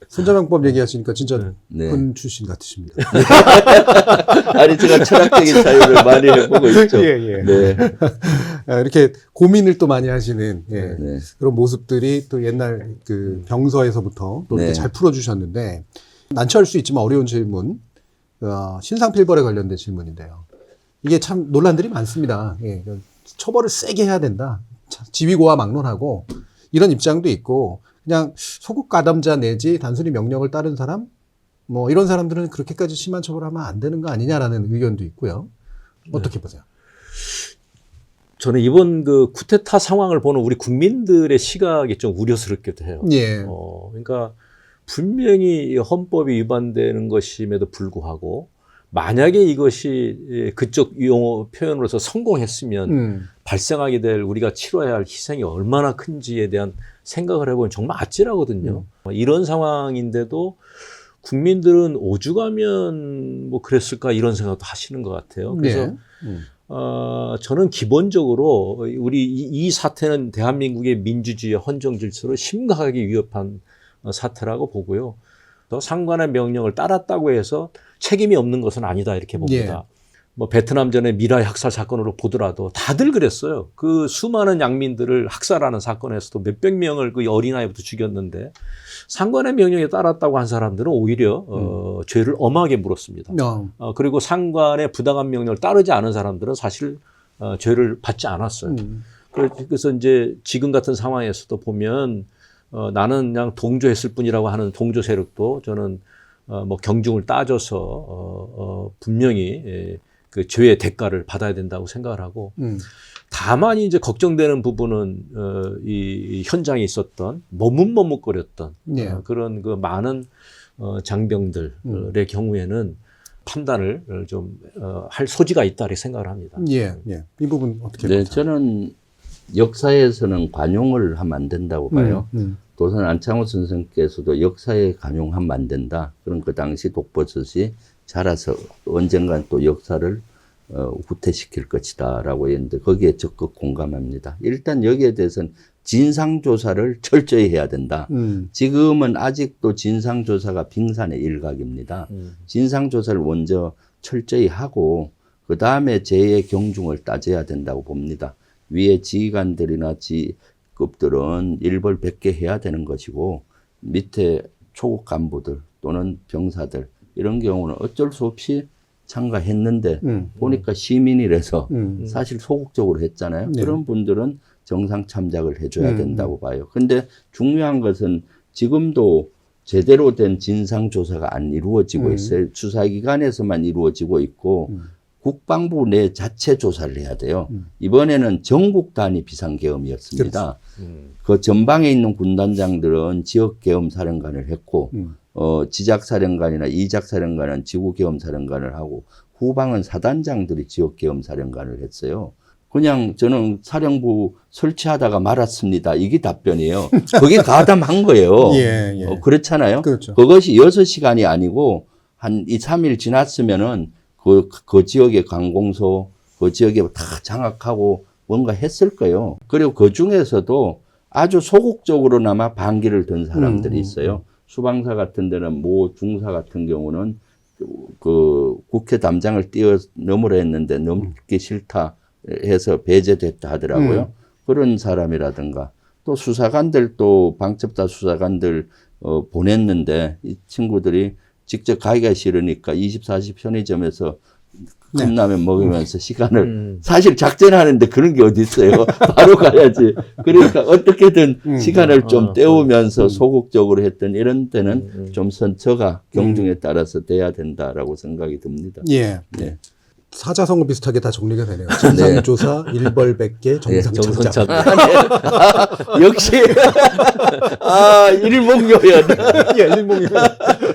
손자병법 얘기하시니까 진짜 네. 군 출신 같으십니다. 아니, 제가 철학적인 사유를 많이 해보고 있죠. 예, 예. 네. 이렇게 고민을 또 많이 하시는 네. 그런 모습들이 또 옛날 그 병서에서부터 또 이렇게 네. 잘 풀어주셨는데 난처할 수 있지만 어려운 질문, 신상필벌에 관련된 질문인데요. 이게 참 논란들이 많습니다. 예, 처벌을 세게 해야 된다. 지휘고와 막론하고 이런 입장도 있고 그냥 소극 가담자 내지 단순히 명령을 따른 사람 뭐 이런 사람들은 그렇게까지 심한 처벌하면 안 되는 거 아니냐라는 의견도 있고요. 어떻게 보세요? 저는 이번 그 쿠데타 상황을 보는 우리 국민들의 시각이 좀 우려스럽기도 해요. 예. 그러니까 분명히 헌법이 위반되는 것임에도 불구하고 만약에 이것이 그쪽 용어 표현으로서 성공했으면 발생하게 될 우리가 치러야 할 희생이 얼마나 큰지에 대한 생각을 해보면 정말 아찔하거든요. 이런 상황인데도 국민들은 오죽하면 뭐 그랬을까 이런 생각도 하시는 것 같아요. 그래서 네. 저는 기본적으로 우리 이 사태는 대한민국의 민주주의 헌정 질서를 심각하게 위협한 사태라고 보고요. 또 상관의 명령을 따랐다고 해서 책임이 없는 것은 아니다 이렇게 봅니다. 뭐 베트남전의 미라이 학살 사건으로 보더라도 다들 그랬어요. 그 수많은 양민들을 학살하는 사건에서도 몇백 명을 그 어린아이부터 죽였는데 상관의 명령에 따랐다고 한 사람들은 오히려 죄를 엄하게 물었습니다. 그리고 상관의 부당한 명령을 따르지 않은 사람들은 사실 죄를 받지 않았어요. 그래서 이제 지금 같은 상황에서도 보면 나는 그냥 동조했을 뿐이라고 하는 동조 세력도 저는 뭐 경중을 따져서 분명히 그 죄의 대가를 받아야 된다고 생각을 하고 다만 이제 걱정되는 부분은 이 현장에 있었던 머뭇머뭇거렸던 그런 그 많은 장병들의 경우에는 판단을 좀 할 소지가 있다 이렇게 생각을 합니다. 이 부분 어떻게 네, 보세요? 저는 역사에서는 관용을 하면 안 된다고 봐요. 도선 안창호 선생께서도 역사에 관용하면 안 된다. 그런 그 당시 독버섯이 자라서 언젠간 또 역사를 후퇴시킬 것이다 라고 했는데 거기에 적극 공감합니다. 일단 여기에 대해서는 진상조사를 철저히 해야 된다. 지금은 아직도 진상조사가 빙산의 일각입니다. 진상조사를 먼저 철저히 하고 그 다음에 죄의 경중을 따져야 된다고 봅니다. 위에 지휘관들이나 지급들은 일벌 100개 해야 되는 것이고 밑에 초급 간부들 또는 병사들 이런 경우는 어쩔 수 없이 참가했는데 보니까 시민이라서 사실 소극적으로 했잖아요. 그런 분들은 정상 참작을 해줘야 된다고 봐요. 근데 중요한 것은 지금도 제대로 된 진상조사가 안 이루어지고 있어요. 수사기관에서만 이루어지고 있고 국방부 내 자체 조사를 해야 돼요. 이번에는 전국 단위 비상계엄이었습니다. 그 전방에 있는 군단장들은 지역계엄사령관을 했고 지작사령관이나 이작사령관은 지구계엄사령관을 하고 후방은 사단장들이 지역계엄사령관을 했어요. 그냥 저는 사령부 설치하다가 말았습니다. 이게 답변이에요. 그게 가담한 거예요. 그렇잖아요. 그렇죠. 그것이 6시간이 아니고 한 2, 3일 지났으면은 그 지역의 관공서, 그 지역에 다 장악하고 뭔가 했을 거예요. 그리고 그 중에서도 아주 소극적으로나마 반기를 든 사람들이 있어요. 수방사 같은 데는 모 중사 같은 경우는 그 국회 담장을 뛰어넘으려 했는데 넘기 싫다 해서 배제됐다 하더라고요. 그런 사람이라든가 또 수사관들 또 방첩사 수사관들 보냈는데 이 친구들이 직접 가기가 싫으니까 24시 편의점에서 컵라면 먹으면서 시간을 사실 작전하는데 그런 게 어디 있어요. 바로 가야지. 그러니까 어떻게든 시간을 좀 때우면서 소극적으로 했던 이런 때는 좀 선처가 경중에 따라서 돼야 된다라고 생각이 듭니다. 네. 사자성어 비슷하게 다 정리가 되네요. 진상조사, 일벌 100개, 정상참작. 역시 일목요연.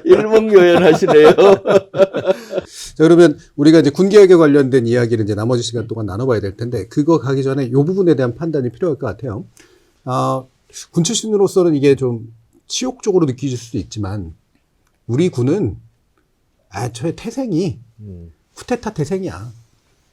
일목요연 하시네요. 자, 그러면 우리가 이제 군개혁에 관련된 이야기를 이제 나머지 시간 동안 나눠봐야 될 텐데 그거 가기 전에 이 부분에 대한 판단이 필요할 것 같아요. 군 출신으로서는 이게 좀 치욕적으로 느끼실 수도 있지만 우리 군은 저의 태생이 쿠데타 태생이야.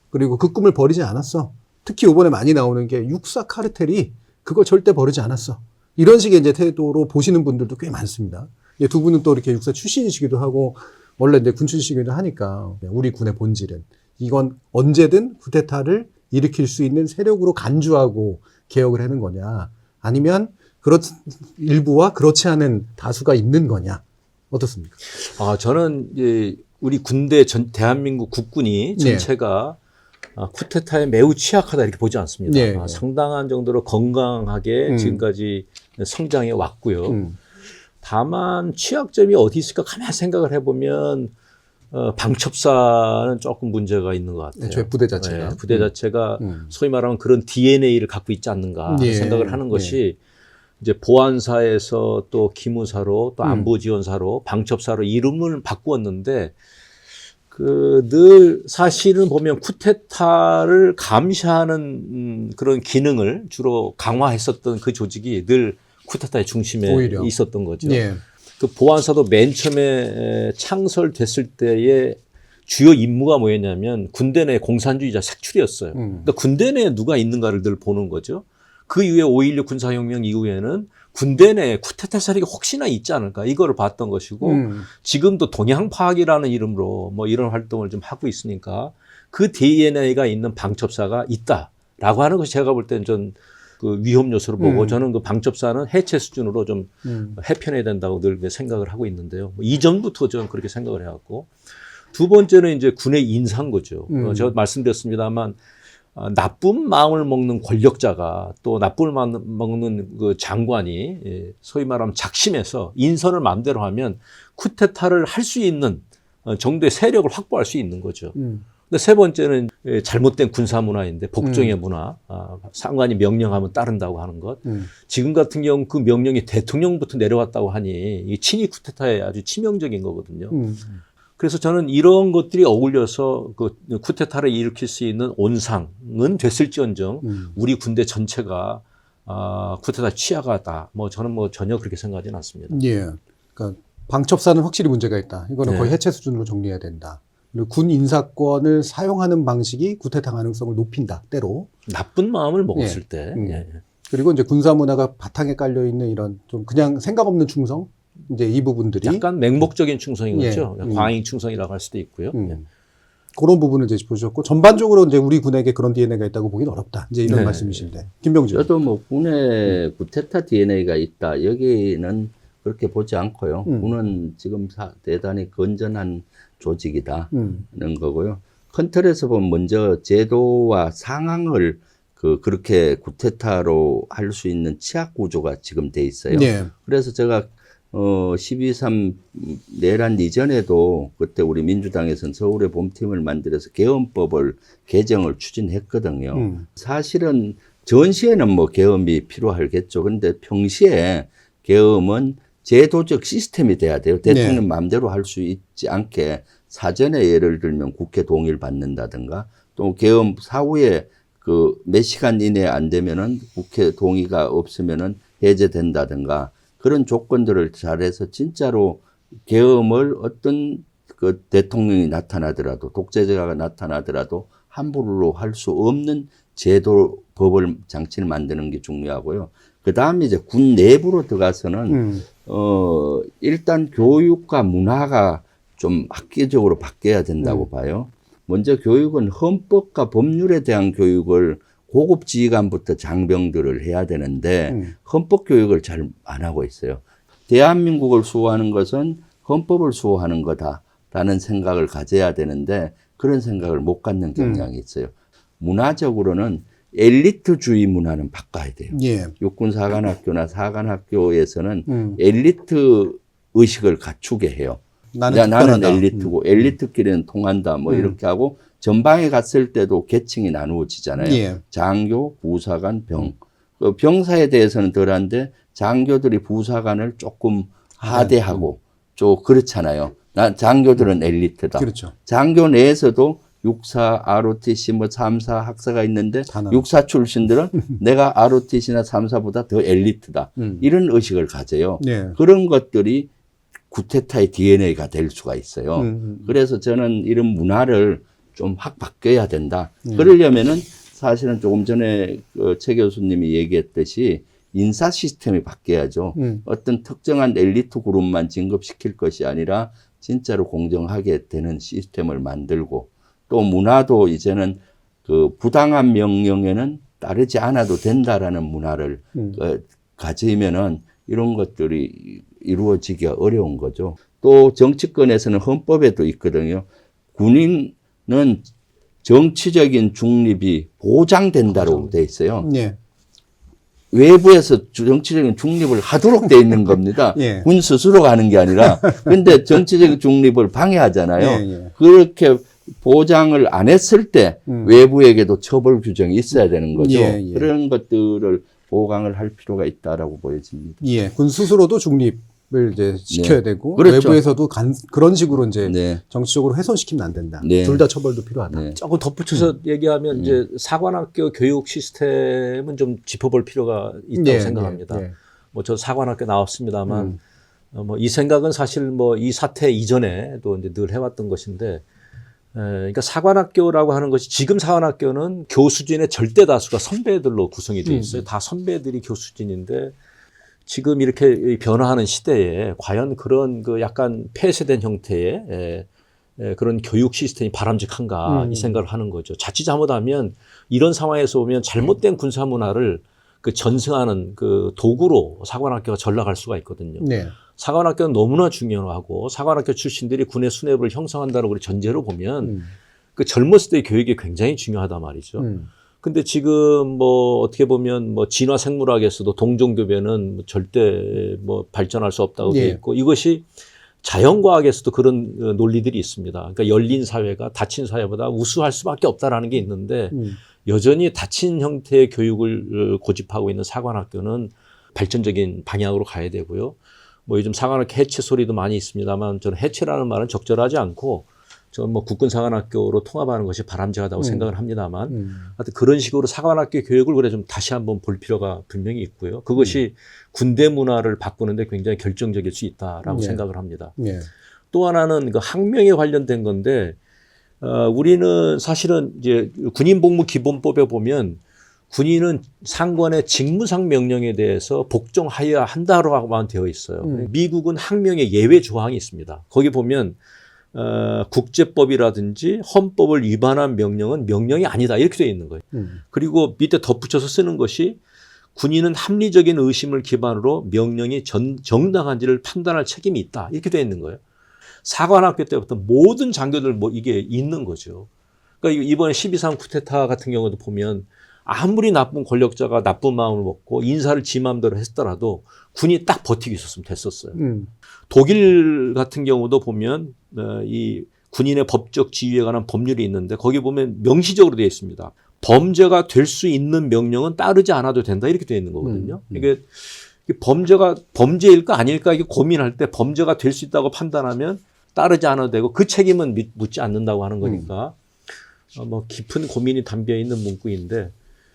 그리고 그 꿈을 버리지 않았어. 특히 이번에 많이 나오는 게 육사 카르텔이 그걸 절대 버리지 않았어. 이런 식의 이제 태도로 보시는 분들도 꽤 많습니다. 두 분은 또 이렇게 육사 출신이시기도 하고 원래 이제 군 출신이기도 하니까 우리 군의 본질은 이건 언제든 쿠데타를 일으킬 수 있는 세력으로 간주하고 개혁을 하는 거냐 아니면 일부와 그렇지 않은 다수가 있는 거냐 어떻습니까? 저는 이제 우리 군대 대한민국 국군이 전체가 쿠데타에 매우 취약하다 이렇게 보지 않습니다. 상당한 정도로 건강하게 지금까지 성장해 왔고요. 다만 취약점이 어디 있을까 가만히 생각을 해보면 방첩사는 조금 문제가 있는 것 같아요. 저희 부대 자체가. 부대 자체가 소위 말하면 그런 DNA를 갖고 있지 않는가 생각을 하는 것이 이제 보안사에서 또 기무사로 또 안보지원사로 방첩사로 이름을 바꾸었는데 늘 사실은 보면 쿠데타를 감시하는 그런 기능을 주로 강화했었던 그 조직이 늘 쿠데타의 중심에 오히려. 있었던 거죠. 예. 그 보안사도 맨 처음에 창설됐을 때의 주요 임무가 뭐였냐면 군대 내 공산주의자 색출이었어요. 그러니까 군대 내에 누가 있는가를 늘 보는 거죠. 그 이후에 5.16 군사혁명 이후에는 군대 내에 쿠데타 세력이 혹시나 있지 않을까 이거를 봤던 것이고 지금도 동향 파악이라는 이름으로 뭐 이런 활동을 좀 하고 있으니까 그 DNA가 있는 방첩사가 있다라고 하는 것이 제가 볼 때는 좀 그 위험 요소로 보고 저는 그 방첩사는 해체 수준으로 좀 해편해야 된다고 늘 생각을 하고 있는데요. 뭐 이전부터 저는 그렇게 생각을 해왔고 두 번째는 이제 군의 인사인 거죠. 제가 말씀드렸습니다만 나쁜 마음을 먹는 권력자가 또 나쁜 마음을 먹는 그 장관이 소위 말하면 작심해서 인선을 마음대로 하면 쿠데타를 할 수 있는 정도의 세력을 확보할 수 있는 거죠. 근데 세 번째는 잘못된 군사 문화인데 복종의 문화, 상관이 명령하면 따른다고 하는 것. 지금 같은 경우 그 명령이 대통령부터 내려왔다고 하니 이 친위 쿠데타에 아주 치명적인 거거든요. 그래서 저는 이런 것들이 어울려서 그 쿠데타를 일으킬 수 있는 온상은 됐을지언정 우리 군대 전체가 쿠데타 취하가다. 뭐 저는 뭐 전혀 그렇게 생각하지는 않습니다. 예. 그러니까 방첩사는 확실히 문제가 있다. 이거는 네. 거의 해체 수준으로 정리해야 된다. 그리고 군 인사권을 사용하는 방식이 쿠데타 가능성을 높인다. 때로. 나쁜 마음을 먹었을 때. 예. 그리고 이제 군사 문화가 바탕에 깔려 있는 이런 좀 그냥 생각 없는 충성. 이제 이 부분들이 약간 맹목적인 충성인 거죠. 예. 과잉 충성이라고 할 수도 있고요. 예. 그런 부분을 이제 보셨고 전반적으로 이제 우리 군에게 그런 DNA가 있다고 보기는 어렵다. 이제 이런 네. 말씀이신데. 김병준. 저도 뭐 군에 쿠데타 DNA가 있다. 여기는 그렇게 보지 않고요. 군은 지금 대단히 건전한 조직이다는 거고요. 큰 틀에서 보면 먼저 제도와 상황을 그렇게 쿠데타로 할 수 있는 취약 구조가 지금 돼 있어요. 네. 그래서 제가 12.3 내란 이전에도 그때 우리 민주당에서는 서울의 봄팀을 만들어서 계엄법을 개정을 추진했거든요. 사실은 전시에는 뭐 계엄이 필요하겠죠. 근데 평시에 계엄은 제도적 시스템이 돼야 돼요. 대통령 네. 마음대로 할 수 있지 않게 사전에 예를 들면 국회 동의를 받는다든가 또 계엄 사후에 그 몇 시간 이내에 안 되면은 국회 동의가 없으면은 해제된다든가 그런 조건들을 잘해서 진짜로 계엄을 어떤 그 대통령이 나타나더라도 독재자가 나타나더라도 함부로 할 수 없는 제도 법을 장치를 만드는 게 중요하고요. 그 다음에 이제 군 내부로 들어가서는 일단 교육과 문화가 좀 학계적으로 바뀌어야 된다고 봐요. 먼저 교육은 헌법과 법률에 대한 교육을 고급 지휘관부터 장병들을 해야 되는데 헌법 교육을 잘 안 하고 있어요. 대한민국을 수호하는 것은 헌법을 수호하는 거다라는 생각을 가져야 되는데 그런 생각을 못 갖는 경향이 있어요. 문화적으로는 엘리트주의 문화는 바꿔야 돼요. 예. 육군사관학교나 사관학교에서는 엘리트 의식을 갖추게 해요. 나는 엘리트고 엘리트끼리는 통한다 뭐 이렇게 하고 전방에 갔을 때도 계층이 나누어지잖아요. 예. 장교, 부사관, 병. 병사에 대해서는 덜한데 장교들이 부사관을 조금 하대하고 좀 그렇잖아요. 장교들은 엘리트다. 그렇죠. 장교 내에서도 육사, ROTC, 뭐 3사 학사가 있는데 육사 출신들은 내가 ROTC나 3사보다 더 엘리트다. 이런 의식을 가져요. 네. 그런 것들이 쿠데타의 DNA가 될 수가 있어요. 그래서 저는 이런 문화를 좀 확 바뀌어야 된다. 그러려면은 사실은 조금 전에 최 교수님이 얘기했듯이 인사 시스템이 바뀌어야죠. 어떤 특정한 엘리트 그룹만 진급시킬 것이 아니라 진짜로 공정하게 되는 시스템을 만들고 또 문화도 이제는 그 부당한 명령에는 따르지 않아도 된다라는 문화를 가지면은 이런 것들이 이루어지기가 어려운 거죠. 또 정치권에서는 헌법에도 있거든요. 군인은 정치적인 중립이 보장된다고 돼 있어요. 예. 외부에서 정치적인 중립을 하도록 돼 있는 겁니다. 예. 군 스스로가 하는 게 아니라. 근데 정치적인 중립을 방해하잖아요. 예, 예. 그렇게 보장을 안 했을 때 외부에게도 처벌 규정이 있어야 되는 거죠. 예, 예. 그런 것들을 보강을 할 필요가 있다라고 보여집니다. 예. 군 스스로도 중립 이제 지켜야 네. 되고 그렇죠. 외부에서도 그런 식으로 이제 네. 정치적으로 훼손시키면 안 된다. 네. 둘 다 처벌도 필요하다. 네. 조금 덧붙여서 얘기하면 이제 사관학교 교육 시스템은 좀 짚어볼 필요가 있다고 네, 생각합니다. 네, 네. 뭐 저 사관학교 나왔습니다만 뭐 이 생각은 사실 뭐 이 사태 이전에도 이제 늘 해왔던 것인데, 그러니까 사관학교라고 하는 것이 지금 사관학교는 교수진의 절대 다수가 선배들로 구성이 되어 있어요. 다 선배들이 교수진인데 지금 이렇게 변화하는 시대에 과연 그런 그 약간 폐쇄된 형태의 그런 교육 시스템이 바람직한가 이 생각을 하는 거죠. 자칫 잘못하면 이런 상황에서 보면 잘못된 군사 문화를 그 전승하는 그 도구로 사관학교가 전락할 수가 있거든요. 네. 사관학교는 너무나 중요하고 사관학교 출신들이 군의 수뇌부를 형성한다는 우리 전제로 보면 그 젊었을 때의 교육이 굉장히 중요하단 말이죠. 근데 지금 뭐 어떻게 보면 뭐 진화 생물학에서도 동종교배는 절대 뭐 발전할 수 없다고 되어 있고 이것이 자연과학에서도 그런 논리들이 있습니다. 그러니까 열린 사회가 닫힌 사회보다 우수할 수밖에 없다라는 게 있는데 여전히 닫힌 형태의 교육을 고집하고 있는 사관학교는 발전적인 방향으로 가야 되고요. 뭐 요즘 사관학교 해체 소리도 많이 있습니다만 저는 해체라는 말은 적절하지 않고 저는 뭐 국군사관학교로 통합하는 것이 바람직하다고 생각을 합니다만 하여튼 그런 식으로 사관학교 교육을 그래 좀 다시 한번 볼 필요가 분명히 있고요. 그것이 군대 문화를 바꾸는데 굉장히 결정적일 수 있다라고 생각을 합니다. 또 하나는 그 학명에 관련된 건데 우리는 사실은 이제 군인복무기본법에 보면 군인은 상관의 직무상 명령에 대해서 복종하여야 한다라고만 되어 있어요. 미국은 학명에 예외 조항이 있습니다. 거기 보면 국제법이라든지 헌법을 위반한 명령은 명령이 아니다 이렇게 되어 있는 거예요. 그리고 밑에 덧붙여서 쓰는 것이 군인은 합리적인 의심을 기반으로 명령이 정당한지를 판단할 책임이 있다 이렇게 되어 있는 거예요. 사관학교 때부터 모든 장교들 뭐 이게 있는 거죠. 그러니까 이번에 12.3 쿠데타 같은 경우도 보면 아무리 나쁜 권력자가 나쁜 마음을 먹고 인사를 지 마음대로 했더라도 군이 딱 버티고 있었으면 됐었어요. 독일 같은 경우도 보면 이 군인의 법적 지위에 관한 법률이 있는데 거기 보면 명시적으로 되어 있습니다. 범죄가 될 수 있는 명령은 따르지 않아도 된다 이렇게 되어 있는 거거든요. 이게 범죄가 범죄일까 아닐까 이게 고민할 때 범죄가 될 수 있다고 판단하면 따르지 않아도 되고 그 책임은 묻지 않는다고 하는 거니까 뭐 깊은 고민이 담겨 있는 문구인데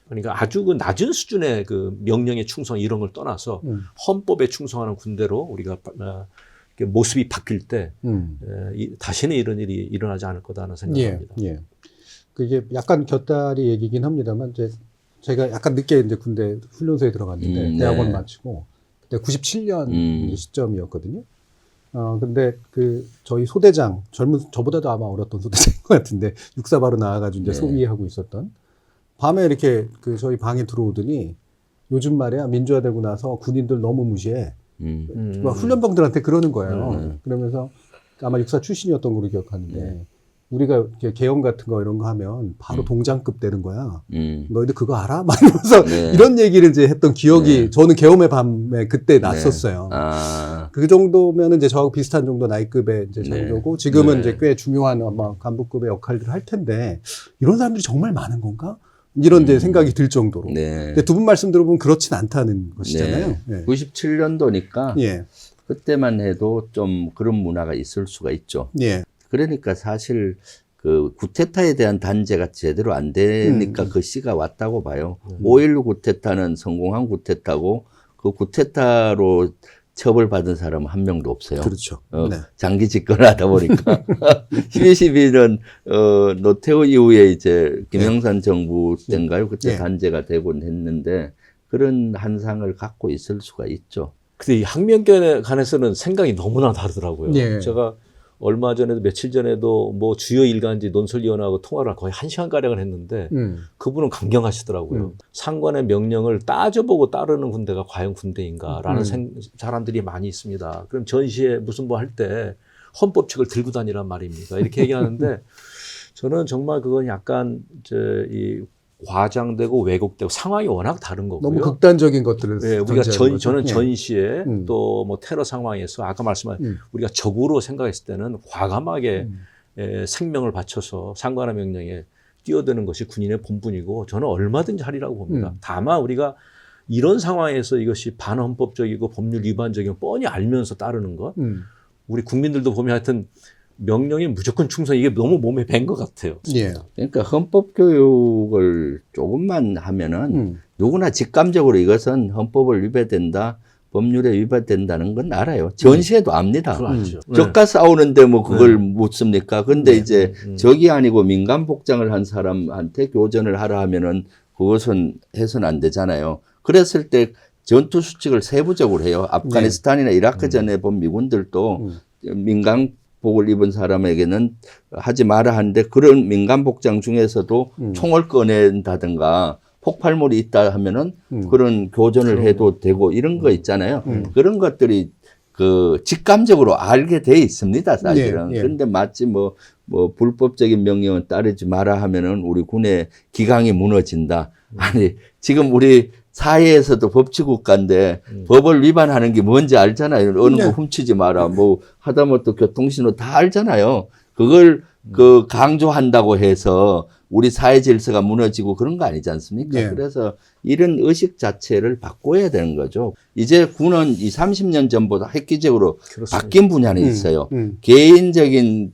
그러니까 아주 그 낮은 수준의 그 명령의 충성 이런 걸 떠나서 헌법에 충성하는 군대로 우리가 모습이 바뀔 때 다시는 이런 일이 일어나지 않을 거다라는 생각합니다. 예. 그게 약간 곁다리 얘기긴 합니다만 제가 약간 늦게 이제 군대 훈련소에 들어갔는데 대학원 마치고 그때 97년 시점이었거든요. 근데 저희 소대장 저보다도 아마 어렸던 소대장인 것 같은데 육사 바로 나와가지고 이제 소위하고 있었던 밤에 이렇게 저희 방에 들어오더니 요즘 말이야 민주화되고 나서 군인들 너무 무시해. 막 훈련병들한테 그러는 거예요. 그러면서 아마 육사 출신이었던 걸로 기억하는데 우리가 이렇게 개헌 같은 거 이런 거 하면 바로 동장급 되는 거야. 너희들 그거 알아? 막 이러면서 이런 얘기를 이제 했던 기억이 저는 개헌의 밤에 그때 났었어요. 그 정도면은 이제 저하고 비슷한 정도 나이급의 이제 장교고 지금은 이제 꽤 중요한 아마 간부급의 역할들을 할 텐데 이런 사람들이 정말 많은 건가? 이런 이제 생각이 들 정도로. 근데 두 분 말씀 들어보면 그렇진 않다는 것이잖아요. 97년도니까 그때만 해도 좀 그런 문화가 있을 수가 있죠. 그러니까 사실 그 쿠데타에 대한 단죄가 제대로 안 되니까 그 시가 왔다고 봐요. 5.16 쿠데타는 성공한 쿠데타고 그 쿠데타로 처벌받은 사람은 한 명도 없어요. 그렇죠. 장기 집권을 하다 보니까 12.12는 노태우 이후에 이제 김영삼 정부 때인가요? 그때 단죄가 되곤 했는데 그런 한상을 갖고 있을 수가 있죠. 근데 이 학명에 관해서는 생각이 너무나 다르더라고요. 제가 얼마 전에도 며칠 전에도 뭐 주요 일간지 논설위원하고 통화를 거의 1시간가량을 했는데 그분은 강경하시더라고요. 상관의 명령을 따져보고 따르는 군대가 과연 군대인가라는 사람들이 많이 있습니다. 그럼 전시에 무슨 뭐 할 때 헌법책을 들고 다니란 말입니까? 이렇게 얘기하는데 저는 정말 그건 약간 이 과장되고 왜곡되고 상황이 워낙 다른 거고요. 너무 극단적인 것들을 우리가 저는 전시에 또 뭐 테러 상황에서 아까 말씀한 우리가 적으로 생각했을 때는 과감하게 생명을 바쳐서 상관의 명령에 뛰어드는 것이 군인의 본분이고 저는 얼마든지 하리라고 봅니다. 다만 우리가 이런 상황에서 이것이 반헌법적이고 법률 위반적인 뻔히 알면서 따르는 것. 우리 국민들도 보면 하여튼 명령에 무조건 충성 이게 너무 몸에 밴 것 같아요. 예. 그러니까 헌법 교육을 조금만 하면은 누구나 직감적으로 이것은 헌법을 위배된다, 법률에 위배된다는 건 알아요. 전시에도 압니다. 그거 알죠. 저가 싸우는데 뭐 그걸 묻습니까? 근데 이제 적이 아니고 민간 복장을 한 사람한테 교전을 하라 하면은 그것은 해서는 안 되잖아요. 그랬을 때 전투 수칙을 세부적으로 해요. 아프가니스탄이나 이라크 전에 본 미군들도 민간복을 입은 사람에게는 하지 마라 하는데 그런 민간 복장 중에서도 총을 꺼낸다든가 폭발물이 있다 하면은 그런 교전을 해도 되고 이런 거 있잖아요. 그런 것들이 그 직감적으로 알게 돼 있습니다, 사실은. 예, 예. 그런데 마치 뭐 불법적인 명령은 따르지 마라 하면은 우리 군의 기강이 무너진다. 아니, 지금 우리 사회에서도 법치국가인데 법을 위반하는 게 뭔지 알잖아요. 어느 거 훔치지 마라. 뭐 하다못해 교통신호 다 알잖아요. 그걸 그 강조한다고 해서 우리 사회 질서가 무너지고 그런 거 아니지 않습니까? 예. 그래서 이런 의식 자체를 바꿔야 되는 거죠. 이제 군은 이 30년 전보다 획기적으로 그렇습니다. 바뀐 분야는 있어요. 개인적인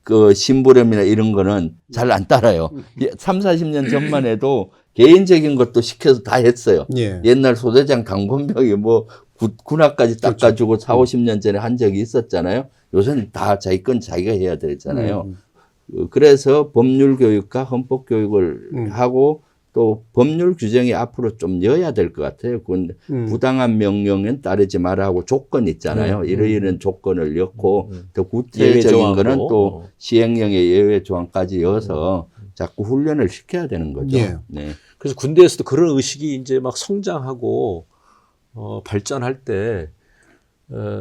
그 심부름이나 이런 거는 잘 안 따라요. 3, 40년 전만 해도 개인적인 것도 시켜서 다 했어요. 예. 옛날 소대장 강본병이 뭐 군화까지 닦아주고 4, 50년 전에 한 적이 있었잖아요. 요새는 다 자기 건 자기가 해야 되잖아요. 그래서 법률 교육과 헌법 교육을 하고 또 법률 규정이 앞으로 좀 넣어야 될 것 같아요. 부당한 명령엔 따르지 마라 하고 조건 있잖아요. 이런 조건을 넣고 더 구체적인 거는 또 시행령의 예외 조항까지 넣어서 자꾸 훈련을 시켜야 되는 거죠. 예. 네. 그래서 군대에서도 그런 의식이 이제 막 성장하고 발전할 때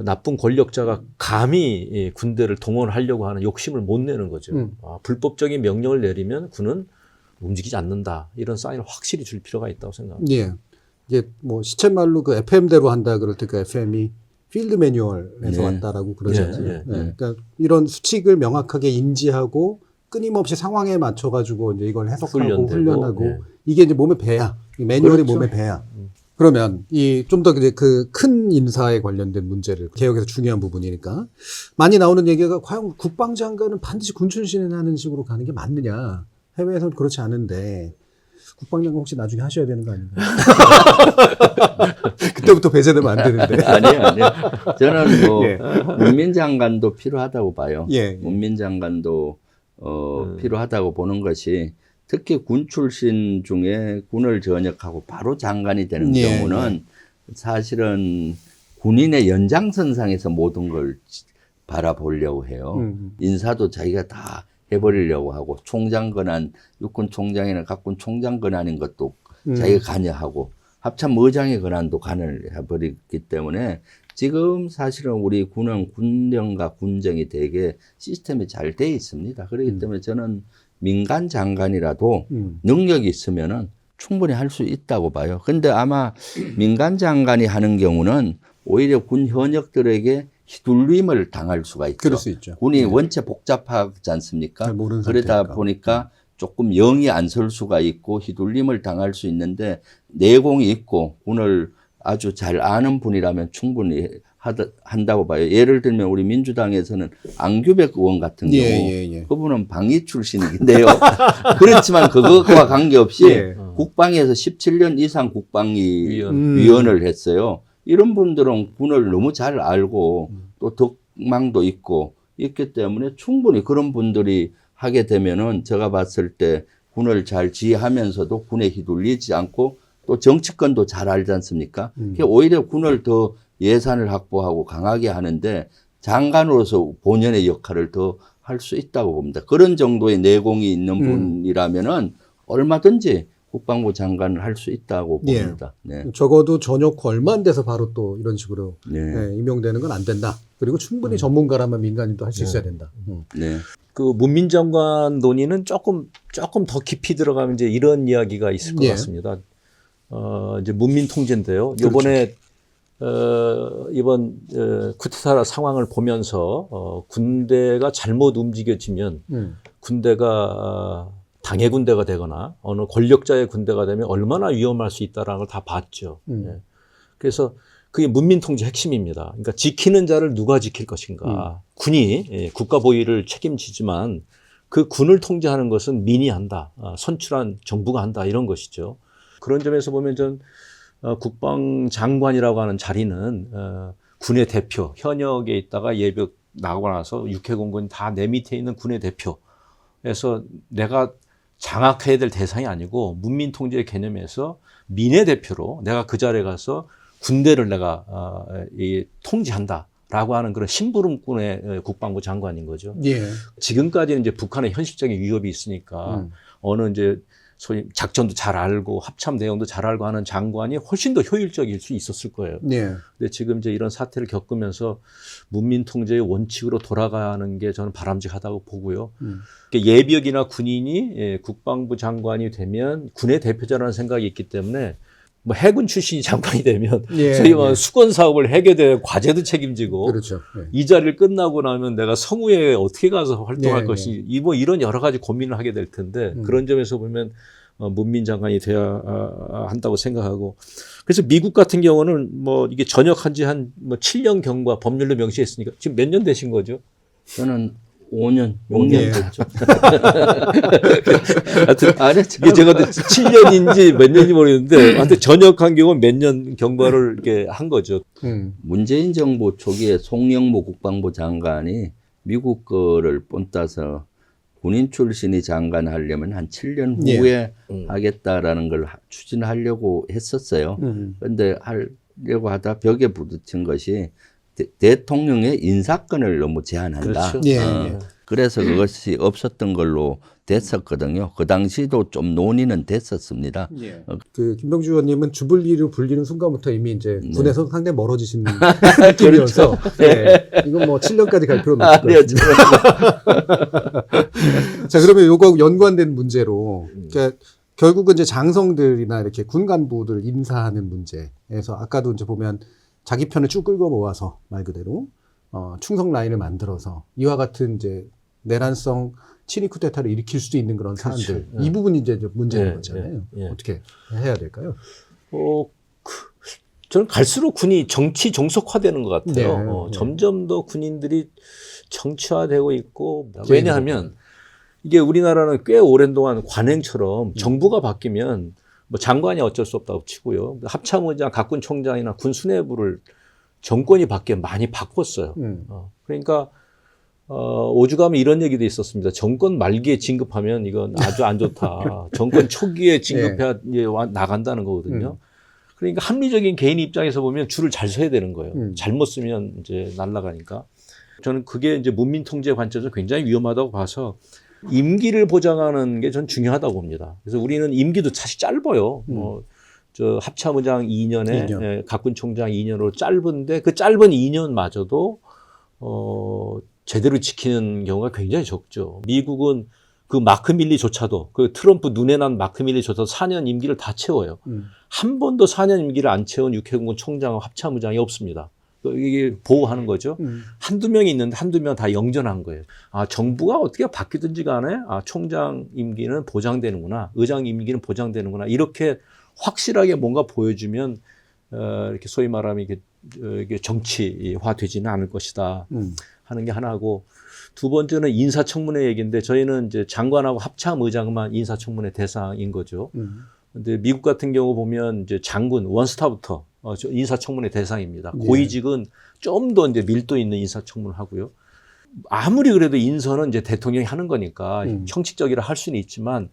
나쁜 권력자가 감히 이 군대를 동원하려고 하는 욕심을 못 내는 거죠. 불법적인 명령을 내리면 군은 움직이지 않는다. 이런 사인을 확실히 줄 필요가 있다고 생각합니다. 예. 이게 뭐 시쳇말로 그 FM대로 한다 그럴 때 그 FM이 필드 매뉴얼에서 네. 왔다라고 그러잖아요. 예, 예, 예. 그러니까 이런 수칙을 명확하게 인지하고 끊임없이 상황에 맞춰가지고 이제 이걸 해석하고 훈련되고, 훈련하고 예. 이게 이제 몸에 배야. 이 매뉴얼이 그렇죠. 몸에 배야. 그러면 이 좀 더 이제 그 큰 인사에 관련된 문제를 개혁에서 중요한 부분이니까 많이 나오는 얘기가 과연 국방장관은 반드시 군 출신이 하는 식으로 가는 게 맞느냐? 해외에서는 그렇지 않은데 국방장관 혹시 나중에 하셔야 되는 거 아닌가요? 그때부터 배제되면 안 되는데. 아니요. 저는 뭐 예. 문민장관도 필요하다고 봐요. 예. 문민장관도 필요하다고 보는 것이 특히 군 출신 중에 군을 전역하고 바로 장관이 되는 예. 경우는 사실은 군인의 연장선상에서 모든 걸 바라보려고 해요. 인사도 자기가 다 해버리려고 하고 총장 권한, 육군 총장이나 각군 총장 권한인 것도 자기가 관여하고 합참 의장의 권한도 관여를 해버리기 때문에 지금 사실은 우리 군은 군령과 군정이 되게 시스템이 잘 돼 있습니다. 그렇기 때문에 저는 민간 장관이라도 능력이 있으면은 충분히 할 수 있다고 봐요. 근데 아마 민간 장관이 하는 경우는 오히려 군 현역들에게 휘둘림을 당할 수가 있죠. 그럴 수 있죠. 군이 원체 복잡하지 않습니까? 잘 모르는 그러다 상태니까. 보니까 조금 영이 안 설 수가 있고 휘둘림을 당할 수 있는데 내공이 있고 군을 아주 잘 아는 분이라면 충분히 한다고 봐요. 예를 들면 우리 민주당에서는 안규백 의원 같은 경우 예. 그분은 방위 출신이긴데요. 그렇지만 그것과 관계없이 예. 국방에서 17년 이상 국방위 위원. 위원을 했어요. 이런 분들은 군을 너무 잘 알고 또 덕망도 있고 있기 때문에 충분히 그런 분들이 하게 되면은 제가 봤을 때 군을 잘 지휘하면서도 군에 휘둘리지 않고 또 정치권도 잘 알지 않습니까? 오히려 군을 더 예산을 확보하고 강하게 하는데 장관으로서 본연의 역할을 더 할 수 있다고 봅니다. 그런 정도의 내공이 있는 분이라면은 얼마든지 국방부 장관을 할 수 있다고 예. 봅니다. 네. 적어도 전역 후 얼마 안 돼서 바로 또 이런 식으로 네. 임용되는 건 안 된다. 그리고 충분히 전문가라면 민간인도 할 수 있어야 된다. 네. 그 문민장관 논의는 조금 더 깊이 들어가면 이제 이런 이야기가 있을 것 예. 같습니다. 이제 문민 통제인데요. 요번에 이번 쿠데타 상황을 보면서 군대가 잘못 움직여지면 군대가 당의 군대가 되거나 어느 권력자의 군대가 되면 얼마나 위험할 수 있다는 걸 다 봤죠. 예. 그래서 그게 문민 통제 핵심입니다. 그러니까 지키는 자를 누가 지킬 것인가. 군이 예, 국가 보위를 책임지지만 그 군을 통제하는 것은 민이 한다. 선출한 정부가 한다. 이런 것이죠. 그런 점에서 보면 전 국방장관이라고 하는 자리는 군의 대표, 현역에 있다가 예비역 나가고 나서 육해공군 다 내 밑에 있는 군의 대표에서 내가 장악해야 될 대상이 아니고 문민 통제의 개념에서 민의 대표로 내가 그 자리에 가서 군대를 내가 통제한다라고 하는 그런 심부름꾼의 국방부 장관인 거죠. 예. 지금까지는 이제 북한의 현실적인 위협이 있으니까 어느 이제 소위 작전도 잘 알고 합참 내용도 잘 알고 하는 장관이 훨씬 더 효율적일 수 있었을 거예요. 예. 근데 지금 이제 이런 사태를 겪으면서 문민 통제의 원칙으로 돌아가는 게 저는 바람직하다고 보고요. 예비역이나 군인이 국방부 장관이 되면 군의 대표자라는 생각이 있기 때문에 뭐 해군 출신이 장관이 되면 예, 소위 말하는 예. 수건 사업을 해결될 과제도 책임지고 그렇죠. 예. 이 자리를 끝나고 나면 내가 성우에 어떻게 가서 활동할 예, 것인지 뭐 이런 여러 가지 고민을 하게 될 텐데 그런 점에서 보면 문민 장관이 돼야 한다고 생각하고 그래서 미국 같은 경우는 뭐 이게 전역한 지 한 뭐 7년 경과 법률로 명시했으니까 지금 몇 년 되신 거죠? 저는 5년, 6년 예. 됐죠. 하여튼 이게 제가 7년인지 몇 년인지 모르겠는데 하여튼 전역한 경우 몇 년 경과를 이렇게 한 거죠. 문재인 정부 초기에 송영무 국방부 장관이 미국 거를 본따서 군인 출신이 장관 하려면 한 7년 후에 하겠다라는 걸 추진하려고 했었어요. 그런데 하려고 하다 벽에 부딪힌 것이 대통령의 인사권을 너무 제한한다. 그렇죠. 예, 그래서 그것이 없었던 걸로 됐었거든요. 그 당시도 좀 논의는 됐었습니다. 그 김병주 의원님은 주불리로 불리는 순간부터 이미 이제 군에서 상당히 멀어지시는 느낌이어서 네. 이건 뭐 7년까지 갈 필요는 없을 것 같습니다. 자, 그러면 요거 연관된 문제로 그러니까 결국은 이제 장성들이나 이렇게 군 간부들 인사하는 문제에서 아까도 이제 보면 자기 편을 쭉 끌고 모아서 말 그대로 충성 라인을 만들어서 이와 같은 이제 내란성 친위 쿠데타를 일으킬 수도 있는 그런 사안들 이 부분이 이제 문제인 거잖아요. 어떻게 해야 될까요? 저는 갈수록 군이 정치 정석화되는 것 같아요. 네. 점점 더 군인들이 정치화되고 있고 왜냐하면 이게 우리나라는 꽤 오랜 동안 관행처럼 정부가 바뀌면 뭐 장관이 어쩔 수 없다고 치고요. 합참의장, 각군총장이나 군 수뇌부를 정권이 바뀌면 많이 바꿨어요. 그러니까 오죽하면 이런 얘기도 있었습니다. 정권 말기에 진급하면 이건 아주 안 좋다. 정권 초기에 진급해야 나간다는 거거든요. 그러니까 합리적인 개인 입장에서 보면 줄을 잘 서야 되는 거예요. 잘못 쓰면 이제 날아가니까. 저는 그게 이제 문민 통제 관점에서 굉장히 위험하다고 봐서 임기를 보장하는 게 전 중요하다고 봅니다. 그래서 우리는 임기도 사실 짧아요. 저 합참의장 2년에 2년. 각군총장 2년으로 짧은데 그 짧은 2년마저도 제대로 지키는 경우가 굉장히 적죠. 미국은 그 마크 밀리조차도 그 트럼프 눈에 난 마크 밀리조차도 4년 임기를 다 채워요. 한 번도 4년 임기를 안 채운 육해공군 총장과 합참의장이 없습니다. 이게 보호하는 거죠. 한두 명이 있는데 한두 명 다 영전한 거예요. 아, 정부가 어떻게 바뀌든지 간에 총장 임기는 보장되는구나. 의장 임기는 보장되는구나. 이렇게 확실하게 뭔가 보여주면 이렇게 소위 말하면 이게 정치화 되지는 않을 것이다 하는 게 하나고 두 번째는 인사청문회 얘기인데 저희는 이제 장관하고 합참의장만 인사청문회 대상인 거죠. 근데 미국 같은 경우 보면 이제 장군 원스타부터 인사청문회 대상입니다. 고위직은 좀 더 이제 밀도 있는 인사청문을 하고요. 아무리 그래도 인선은 이제 대통령이 하는 거니까 형식적이라 할 수는 있지만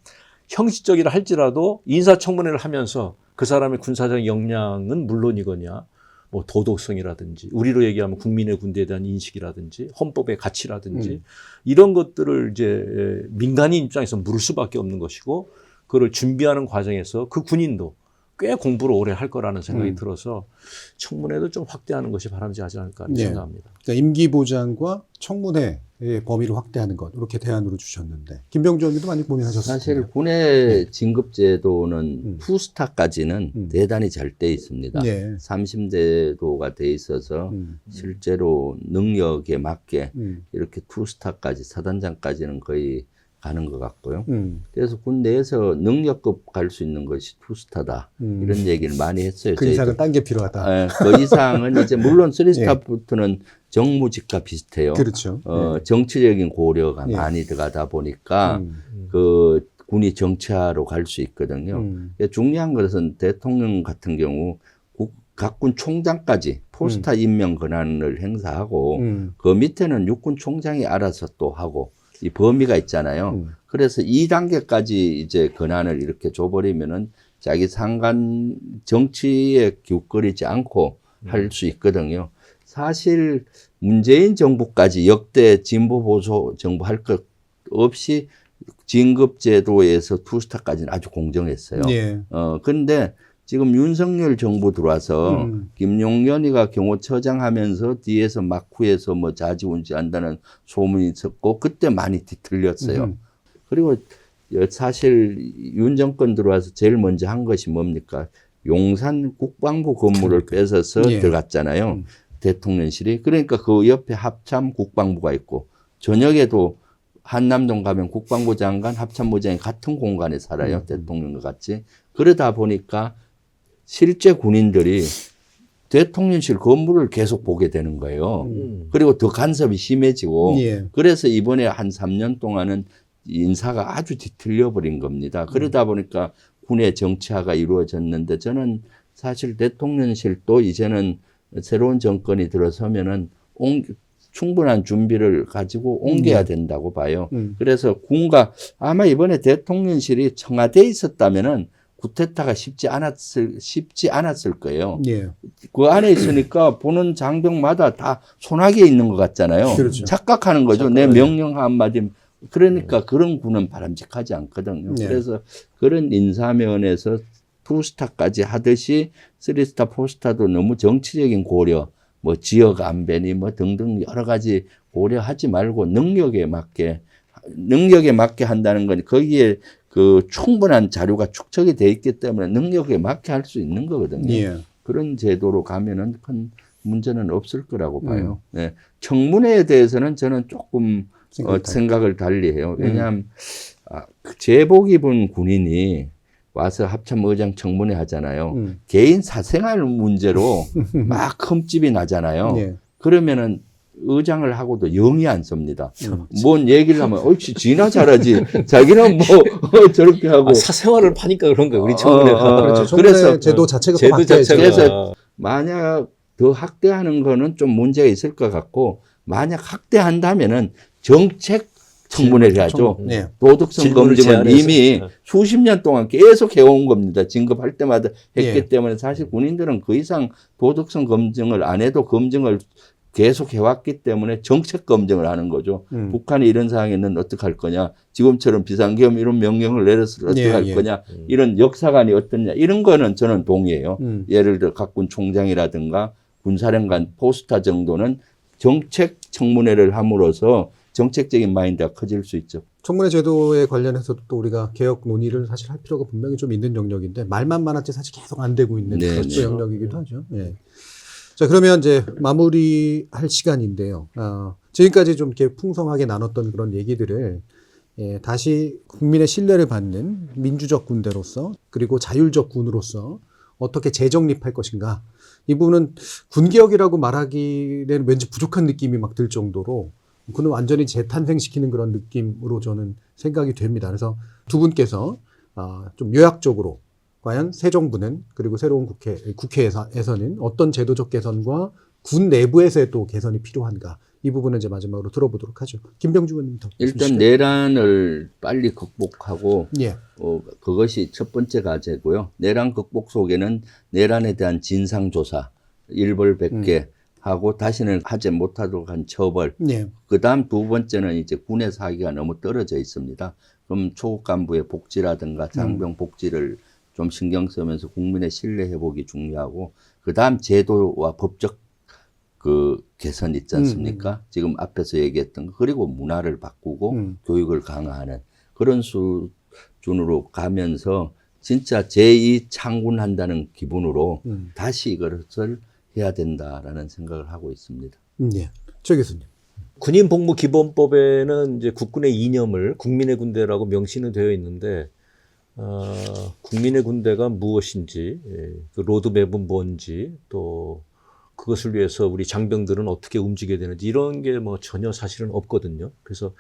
형식적이라 할지라도 인사청문회를 하면서 그 사람의 군사적 역량은 물론이거냐, 뭐 도덕성이라든지 우리로 얘기하면 국민의 군대에 대한 인식이라든지 헌법의 가치라든지 이런 것들을 이제 민간인 입장에서 물을 수밖에 없는 것이고 그걸 준비하는 과정에서 그 군인도 꽤 공부를 오래 할 거라는 생각이 들어서 청문회도 좀 확대하는 것이 바람직하지 않을까 생각합니다. 그러니까 임기 보장과 청문회의 범위를 확대하는 것 이렇게 대안으로 주셨는데 김병주 의원님도 많이 고민하셨습니다. 사실 군의 진급제도는 투스타까지는 대단히 잘 돼 있습니다. 30대로가 돼 있어서 실제로 능력에 맞게 이렇게 투스타까지 사단장까지는 거의 가는 것 같고요. 그래서 군 내에서 능력급 갈 수 있는 것이 투스타다. 이런 얘기를 많이 했어요. 그 이상은 딴 게 필요하다. 예, 그 이상은 이제 물론 3스타부터는 정무직과 비슷해요. 그렇죠. 정치적인 고려가 예. 많이 들어가다 보니까 그 군이 정치화로 갈 수 있거든요. 중요한 것은 대통령 같은 경우 각군 총장까지 포스타 임명 권한을 행사하고 그 밑에는 육군 총장이 알아서 또 하고 이 범위가 있잖아요. 그래서 2단계까지 이제 권한을 이렇게 줘버리면은 자기 상관 정치에 기웃거리지 않고 할 수 있거든요. 사실 문재인 정부까지 역대 진보 보수 정부 할 것 없이 진급 제도에서 투스타까지는 아주 공정했어요. 예. 근데 지금 윤석열 정부 들어와서 김용현이가 경호처장 하면서 뒤에서 막후에서 뭐 자지운지한다는 소문이 있었고 그때 많이 뒤틀렸어요. 그리고 사실 윤 정권 들어와서 제일 먼저 한 것이 뭡니까? 용산 국방부 건물을 뺏어서 예. 들어갔잖아요. 대통령실이. 그러니까 그 옆에 합참 국방부가 있고 저녁에도 한남동 가면 국방부 장관, 합참부장이 같은 공간에 살아요. 대통령과 같이. 그러다 보니까 실제 군인들이 대통령실 건물을 계속 보게 되는 거예요. 그리고 더 간섭이 심해지고 예. 그래서 이번에 한 3년 동안은 인사가 아주 뒤틀려 버린 겁니다. 그러다 보니까 군의 정치화가 이루어졌는데 저는 사실 대통령실도 이제는 새로운 정권이 들어서면은 충분한 준비를 가지고 옮겨야 된다고 봐요. 그래서 군과 아마 이번에 대통령실이 청와대에 있었다면은 쿠데타가 쉽지 않았을 거예요. 예. 그 안에 있으니까 보는 장병마다 다 손아귀에 있는 것 같잖아요. 그렇죠. 착각하는 거죠. 내 명령 한마디. 그러니까 그런 군은 바람직하지 않거든요. 네. 그래서 그런 인사면에서 투스타까지 하듯이 3스타, 4스타도 너무 정치적인 고려, 뭐 지역 안배니 뭐 등등 여러 가지 고려하지 말고 능력에 맞게 한다는 건 거기에 그 충분한 자료가 축적이 돼 있기 때문에 능력에 맞게 할 수 있는 거거든요. 예. 그런 제도로 가면은 큰 문제는 없을 거라고 봐요. 네. 청문회에 대해서는 저는 조금 생각을 달리해요. 왜냐하면 제복 입은 군인이 와서 합참의장 청문회 하잖아요. 개인 사생활 문제로 막 흠집이 나잖아요. 예. 그러면은 의장을 하고도 영이 안 섭니다. 뭔 얘기를 하면 옳지 지나 잘하지. 자기는 뭐 저렇게 하고 사생활을 파니까 그런 거예요. 우리 청문회가. 그렇죠. 그래서 청문회 제도 자체가 또 제도 바뀌어야죠. 자체가. 그래서 만약 더 학대하는 거는 좀 문제가 있을 것 같고 만약 학대한다면은 정책 청문회를 해야죠. 네. 도덕성 질문을 검증은 제안해서. 이미 수십 년 동안 계속 해온 겁니다. 진급할 때마다 했기 예. 때문에 사실 군인들은 그 이상 도덕성 검증을 안 해도 검증을 계속 해왔기 때문에 정책 검증을 하는 거죠. 북한이 이런 상황에는 어떻게 할 거냐. 지금처럼 비상계엄 이런 명령을 내렸을 때 어떻게 할 거냐. 이런 역사관이 어떻냐. 이런 거는 저는 동의해요. 예를 들어 각군 총장이라든가 군사령관 포스타 정도는 정책 청문회를 함으로써 정책적인 마인드가 커질 수 있죠. 청문회 제도에 관련해서도 또 우리가 개혁 논의를 사실 할 필요가 분명히 좀 있는 영역인데 말만 많았지 사실 계속 안 되고 있는 네, 그런 또 네. 영역이기도 하죠. 예. 자, 그러면 이제 마무리할 시간인데요. 지금까지 좀 이렇게 풍성하게 나눴던 그런 얘기들을 다시 국민의 신뢰를 받는 민주적 군대로서 그리고 자율적 군으로서 어떻게 재정립할 것인가. 이 부분은 군개혁이라고 말하기에는 왠지 부족한 느낌이 막 들 정도로 그는 완전히 재탄생시키는 그런 느낌으로 저는 생각이 됩니다. 그래서 두 분께서 좀 요약적으로 과연 새 정부는 그리고 새로운 국회에서는 어떤 제도적 개선과 군 내부에서의 또 개선이 필요한가 이 부분은 이제 마지막으로 들어보도록 하죠. 김병주 의원님부터. 일단 내란을 빨리 극복하고 예. 그것이 첫 번째 과제고요. 내란 극복 속에는 내란에 대한 진상조사, 일벌백계 하고 다시는 하지 못하도록 한 처벌. 예. 그다음 두 번째는 이제 군의 사기가 너무 떨어져 있습니다. 그럼 초급 간부의 복지라든가 장병 복지를 좀 신경 쓰면서 국민의 신뢰 회복이 중요하고 그다음 제도와 법적 그 개선 있지 않습니까? 지금 앞에서 얘기했던 거 그리고 문화를 바꾸고 교육을 강화하는 그런 수준으로 가면서 진짜 제2 창군한다는 기분으로 다시 이것을 해야 된다라는 생각을 하고 있습니다. 예. 최 교수님. 군인복무기본법에는 이제 국군의 이념을 국민의 군대라고 명시는 되어 있는데 국민의 군대가 무엇인지, 그 로드맵은 뭔지, 또 그것을 위해서 우리 장병들은 어떻게 움직여야 되는지 이런 게 뭐 전혀 사실은 없거든요. 그래서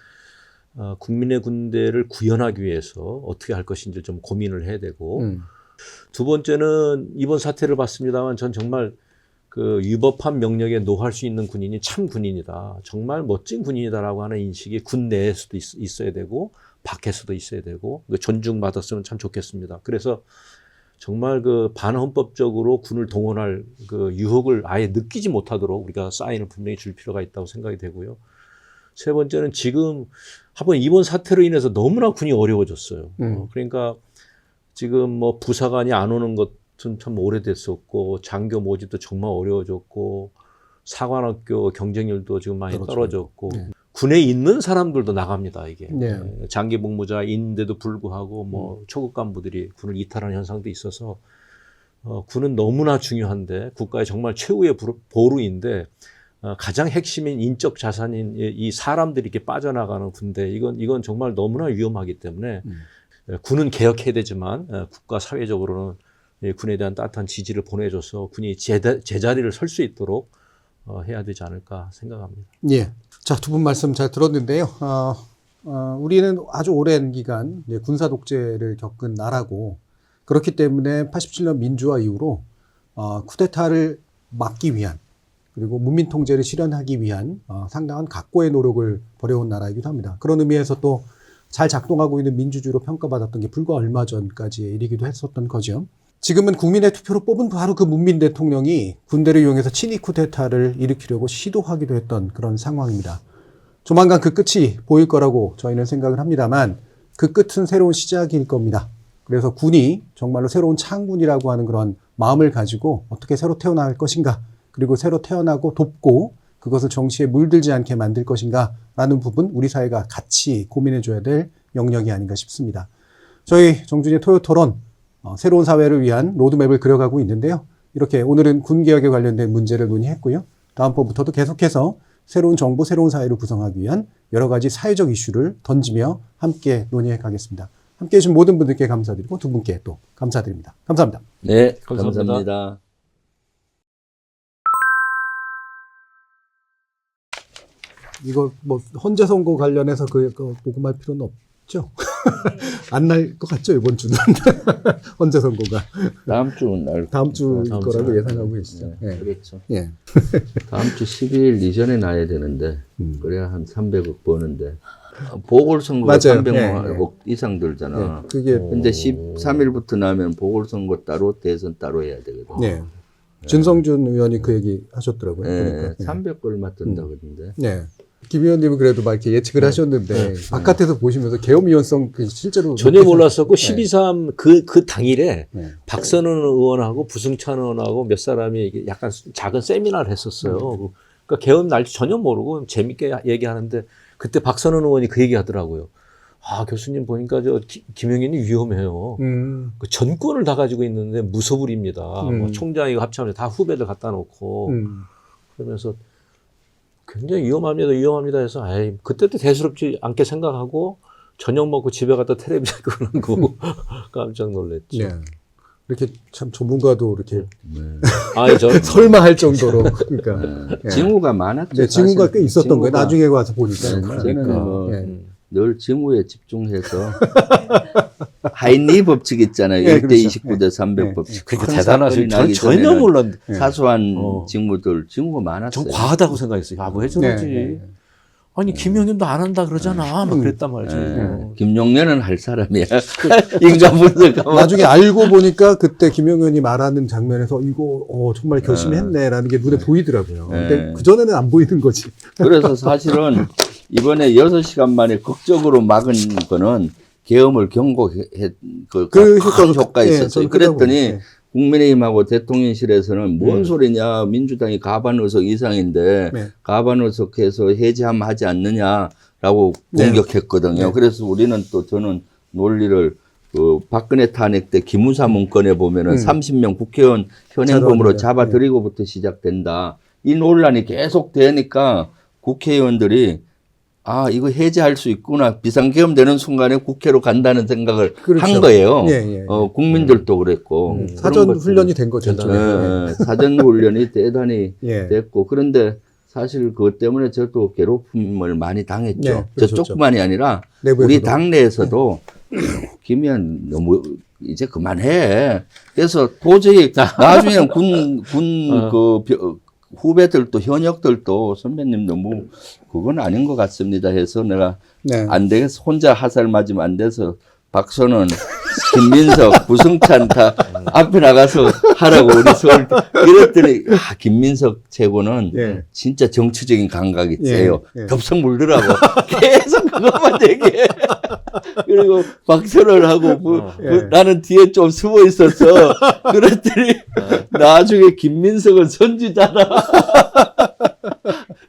국민의 군대를 구현하기 위해서 어떻게 할 것인지 좀 고민을 해야 되고, 두 번째는 이번 사태를 봤습니다만 전 정말 그 위법한 명령에 노할 수 있는 군인이 참 군인이다. 정말 멋진 군인이다라고 하는 인식이 군 내에서도 있어야 되고 밖에서도 있어야 되고 존중받았으면 참 좋겠습니다. 그래서 정말 그 반헌법적으로 군을 동원할 그 유혹을 아예 느끼지 못하도록 우리가 사인을 분명히 줄 필요가 있다고 생각이 되고요. 세 번째는 지금 이번 사태로 인해서 너무나 군이 어려워졌어요. 그러니까 지금 뭐 부사관이 안 오는 것은 참 오래됐었고, 장교 모집도 정말 어려워졌고, 사관학교 경쟁률도 지금 많이 떨어졌고, 네. 군에 있는 사람들도 나갑니다, 이게. 네. 장기 복무자인데도 불구하고 뭐 초급 간부들이 군을 이탈하는 현상도 있어서 군은 너무나 중요한데, 국가의 정말 최후의 보루인데, 가장 핵심인 인적 자산인 이 사람들이 이렇게 빠져나가는 군대, 이건 정말 너무나 위험하기 때문에 군은 개혁해야 되지만 국가 사회적으로는 군에 대한 따뜻한 지지를 보내줘서 군이 제자리를 설 수 있도록 해야 되지 않을까 생각합니다. 예. 자, 두 분 말씀 잘 들었는데요. 우리는 아주 오랜 기간 군사 독재를 겪은 나라고, 그렇기 때문에 87년 민주화 이후로 쿠데타를 막기 위한, 그리고 문민 통제를 실현하기 위한 상당한 각고의 노력을 벌여온 나라이기도 합니다. 그런 의미에서 또 잘 작동하고 있는 민주주의로 평가받았던 게 불과 얼마 전까지의 일이기도 했었던 거죠. 지금은 국민의 투표로 뽑은 바로 그 문민 대통령이 군대를 이용해서 친위 쿠데타를 일으키려고 시도하기도 했던 그런 상황입니다. 조만간 그 끝이 보일 거라고 저희는 생각을 합니다만, 그 끝은 새로운 시작일 겁니다. 그래서 군이 정말로 새로운 창군이라고 하는 그런 마음을 가지고 어떻게 새로 태어날 것인가, 그리고 새로 태어나고 돕고 그것을 정치에 물들지 않게 만들 것인가 라는 부분, 우리 사회가 같이 고민해줘야 될 영역이 아닌가 싶습니다. 저희 정준의 토요토론, 새로운 사회를 위한 로드맵을 그려가고 있는데요. 이렇게 오늘은 군개혁에 관련된 문제를 논의했고요. 다음번부터도 계속해서 새로운 정부, 새로운 사회를 구성하기 위한 여러 가지 사회적 이슈를 던지며 함께 논의해 가겠습니다. 함께해 주신 모든 분들께 감사드리고 두 분께 또 감사드립니다. 감사합니다. 네, 감사합니다. 감사합니다. 이거 뭐 헌재 선거 관련해서 그거 녹음할 필요는 없죠? 안 날 것 같죠, 이번 주는. 헌재 선거가 다음 주는 날. 다음 주일 다음 거라고 주. 예상하고 계시죠. 네, 예. 그렇죠. 예. 다음 주 12일 이전에 나야 되는데, 그래야 한 300억 버는데, 보궐선거가 맞아요. 300억 이상 들잖아. 예. 그게 근데 13일부터 나면 보궐선거 따로, 대선 따로 해야 되거든. 네. 진성준 의원이 그 얘기 하셨더라고요. 네, 그러니까. 300걸 맞든다 그러는데. 네. 김 의원님은 그래도 막 이렇게 예측을 하셨는데, 바깥에서 보시면서 계엄위원성 실제로. 전혀 몰랐었고, 12.3 그 당일에 네. 박선원 의원하고 부승찬 의원하고 몇 사람이 약간 작은 세미나를 했었어요. 그러니까 개헌 날짜 전혀 모르고 재밌게 얘기하는데, 그때 박선원 의원이 그 얘기 하더라고요. 아, 교수님 보니까 김영현이 위험해요. 그 전권을 다 가지고 있는데 무소불입니다. 뭐 총장이 합참에 다 후배들 갖다 놓고 그러면서 굉장히 위험합니다 해서, 에이, 그때도 대수롭지 않게 생각하고 저녁 먹고 집에 갔다 텔레비전 끄고 깜짝 놀랐죠. 네. 이렇게 참 전문가도 이렇게 아, 저 설마 할 정도로. 그러니까. 예. 징후가 많았죠. 네, 징후가 꽤 사실. 있었던 거예요. 징후가. 나중에 와서 보니까. 저는 뭐 예. 늘 징후에 집중해서 하이니 법칙 있잖아요. 예, 1대 그렇죠. 29대 300 예. 법칙. 그러니까 큰 대단하시고 사건이 저는 나기 전혀 전에는 몰랐는데 사소한 징후가 많았어요. 전 과하다고 생각했어요. 야, 왜 저러지? 네. 아니, 김영현도 안 한다 그러잖아. 막 그랬단 말이죠. 예. 김용년은 할 사람이야. 인간 분석하면. 나중에 알고 보니까 그때 김영현이 말하는 장면에서 이거 정말 결심했네라는 게 눈에 보이더라고요. 근데 그전에는 안 보이는 거지. 그래서 사실은 이번에 6시간 만에 극적으로 막은 거는 계엄을 경고해, 큰 효과가 예, 있었어요. 저는 그랬더니 예. 국민의힘하고 대통령실에서는 뭔 소리냐, 민주당이 가반 의석 이상인데 네. 가반 의석해서 해제하면 하지 않느냐라고 네. 공격했거든요. 네. 그래서 우리는 또 저는 논리를 박근혜 탄핵 때 기무사 문건에 보면은 30명 국회의원 현행범으로 잡아들이다. 잡아들이고부터 시작된다. 이 논란이 계속 되니까 국회의원들이 아, 이거 해제할 수 있구나. 비상계엄 되는 순간에 국회로 간다는 생각을 그렇죠. 한 거예요. 예, 예, 예. 국민들도 그랬고. 그런 사전 것들은, 훈련이 된 거죠. 사전 훈련이 대단히 예. 됐고. 그런데 사실 그것 때문에 저도 괴롭힘을 많이 당했죠. 예, 그렇죠. 저쪽뿐만이 아니라 내부에서도. 우리 당내에서도 김의원 너무 이제 그만해. 그래서 도저히 나중에는 후배들도 현역들도 선배님 너무 그건 아닌 것 같습니다 해서 내가 네. 안 되겠어. 혼자 화살 맞으면 안 돼서 박선원, 김민석, 구승찬 다 앞에 나가서 하라고 우리 서울 이랬더니 김민석 최고는 예. 진짜 정치적인 감각이 예, 세요. 예. 덥석 물더라고. 계속 그것만 얘기해. 그리고 박선원하고 예. 나는 뒤에 좀 숨어 있었어. 그랬더니 나중에 김민석은 선지자라.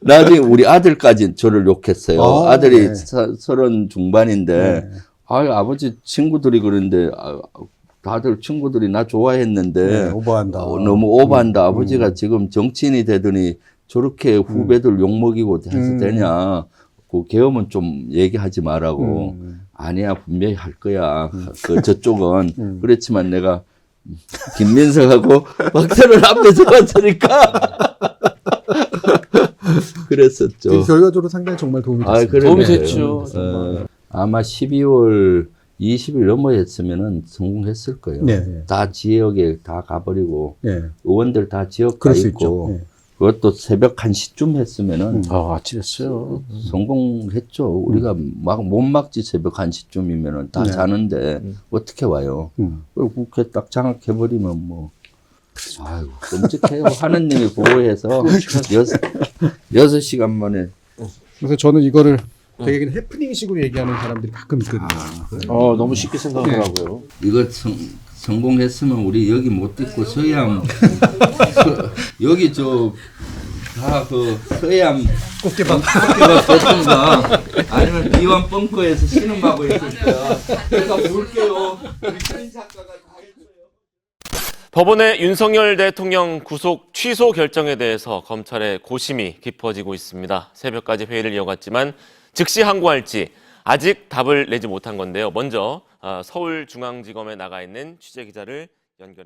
나중에 우리 아들까지 저를 욕했어요. 아들이 네. 30 중반인데 네. 아버지 친구들이 그러는데 다들 친구들이 나 좋아했는데 네, 오버한다. 너무 오버한다. 아버지가 지금 정치인이 되더니 저렇게 후배들 욕먹이고 해서 되냐. 그 계엄은 좀 얘기하지 말라고. 아니야, 분명히 할 거야. 저쪽은. 그렇지만 내가 김민석하고 박선을 앞에서 왔으니까. 그랬었죠. 결과적으로 상당히 정말 도움이 됐습니다. 도움이 그러네요. 됐죠. 아마 12월 20일 넘어했으면은 성공했을 거예요. 네. 다 지역에 다 가버리고 예. 의원들 다 지역 가 그럴 수 있고 있죠. 예. 그것도 새벽 1시쯤 했으면은 아찔했어요. 성공했죠. 우리가 막 못 막지 새벽 1시쯤이면은 다 네. 자는데 어떻게 와요? 그리고 국회 딱 장악해버리면 뭐 아이고 끔찍해요. 하느님이 보호해서 6시간 만에 그래서 저는 이거를 되게 해프닝식으로 얘기하는 사람들이 가끔 있거든요. 너무 쉽게 생각하더라고요. 이거 성공했으면 우리 여기 못 있고 서해안 여기 다 그 서해안 꽃게밥 됐던가 아니면 비완 벙커에서 신음하고 있을 거야. 내가 볼게요. 우리 사인 작가가 다 했어요. 법원의 윤석열 대통령 구속 취소 결정에 대해서 검찰의 고심이 깊어지고 있습니다. 새벽까지 회의를 이어갔지만 즉시 항고할지 아직 답을 내지 못한 건데요. 먼저 서울중앙지검에 나가 있는 취재기자를 연결.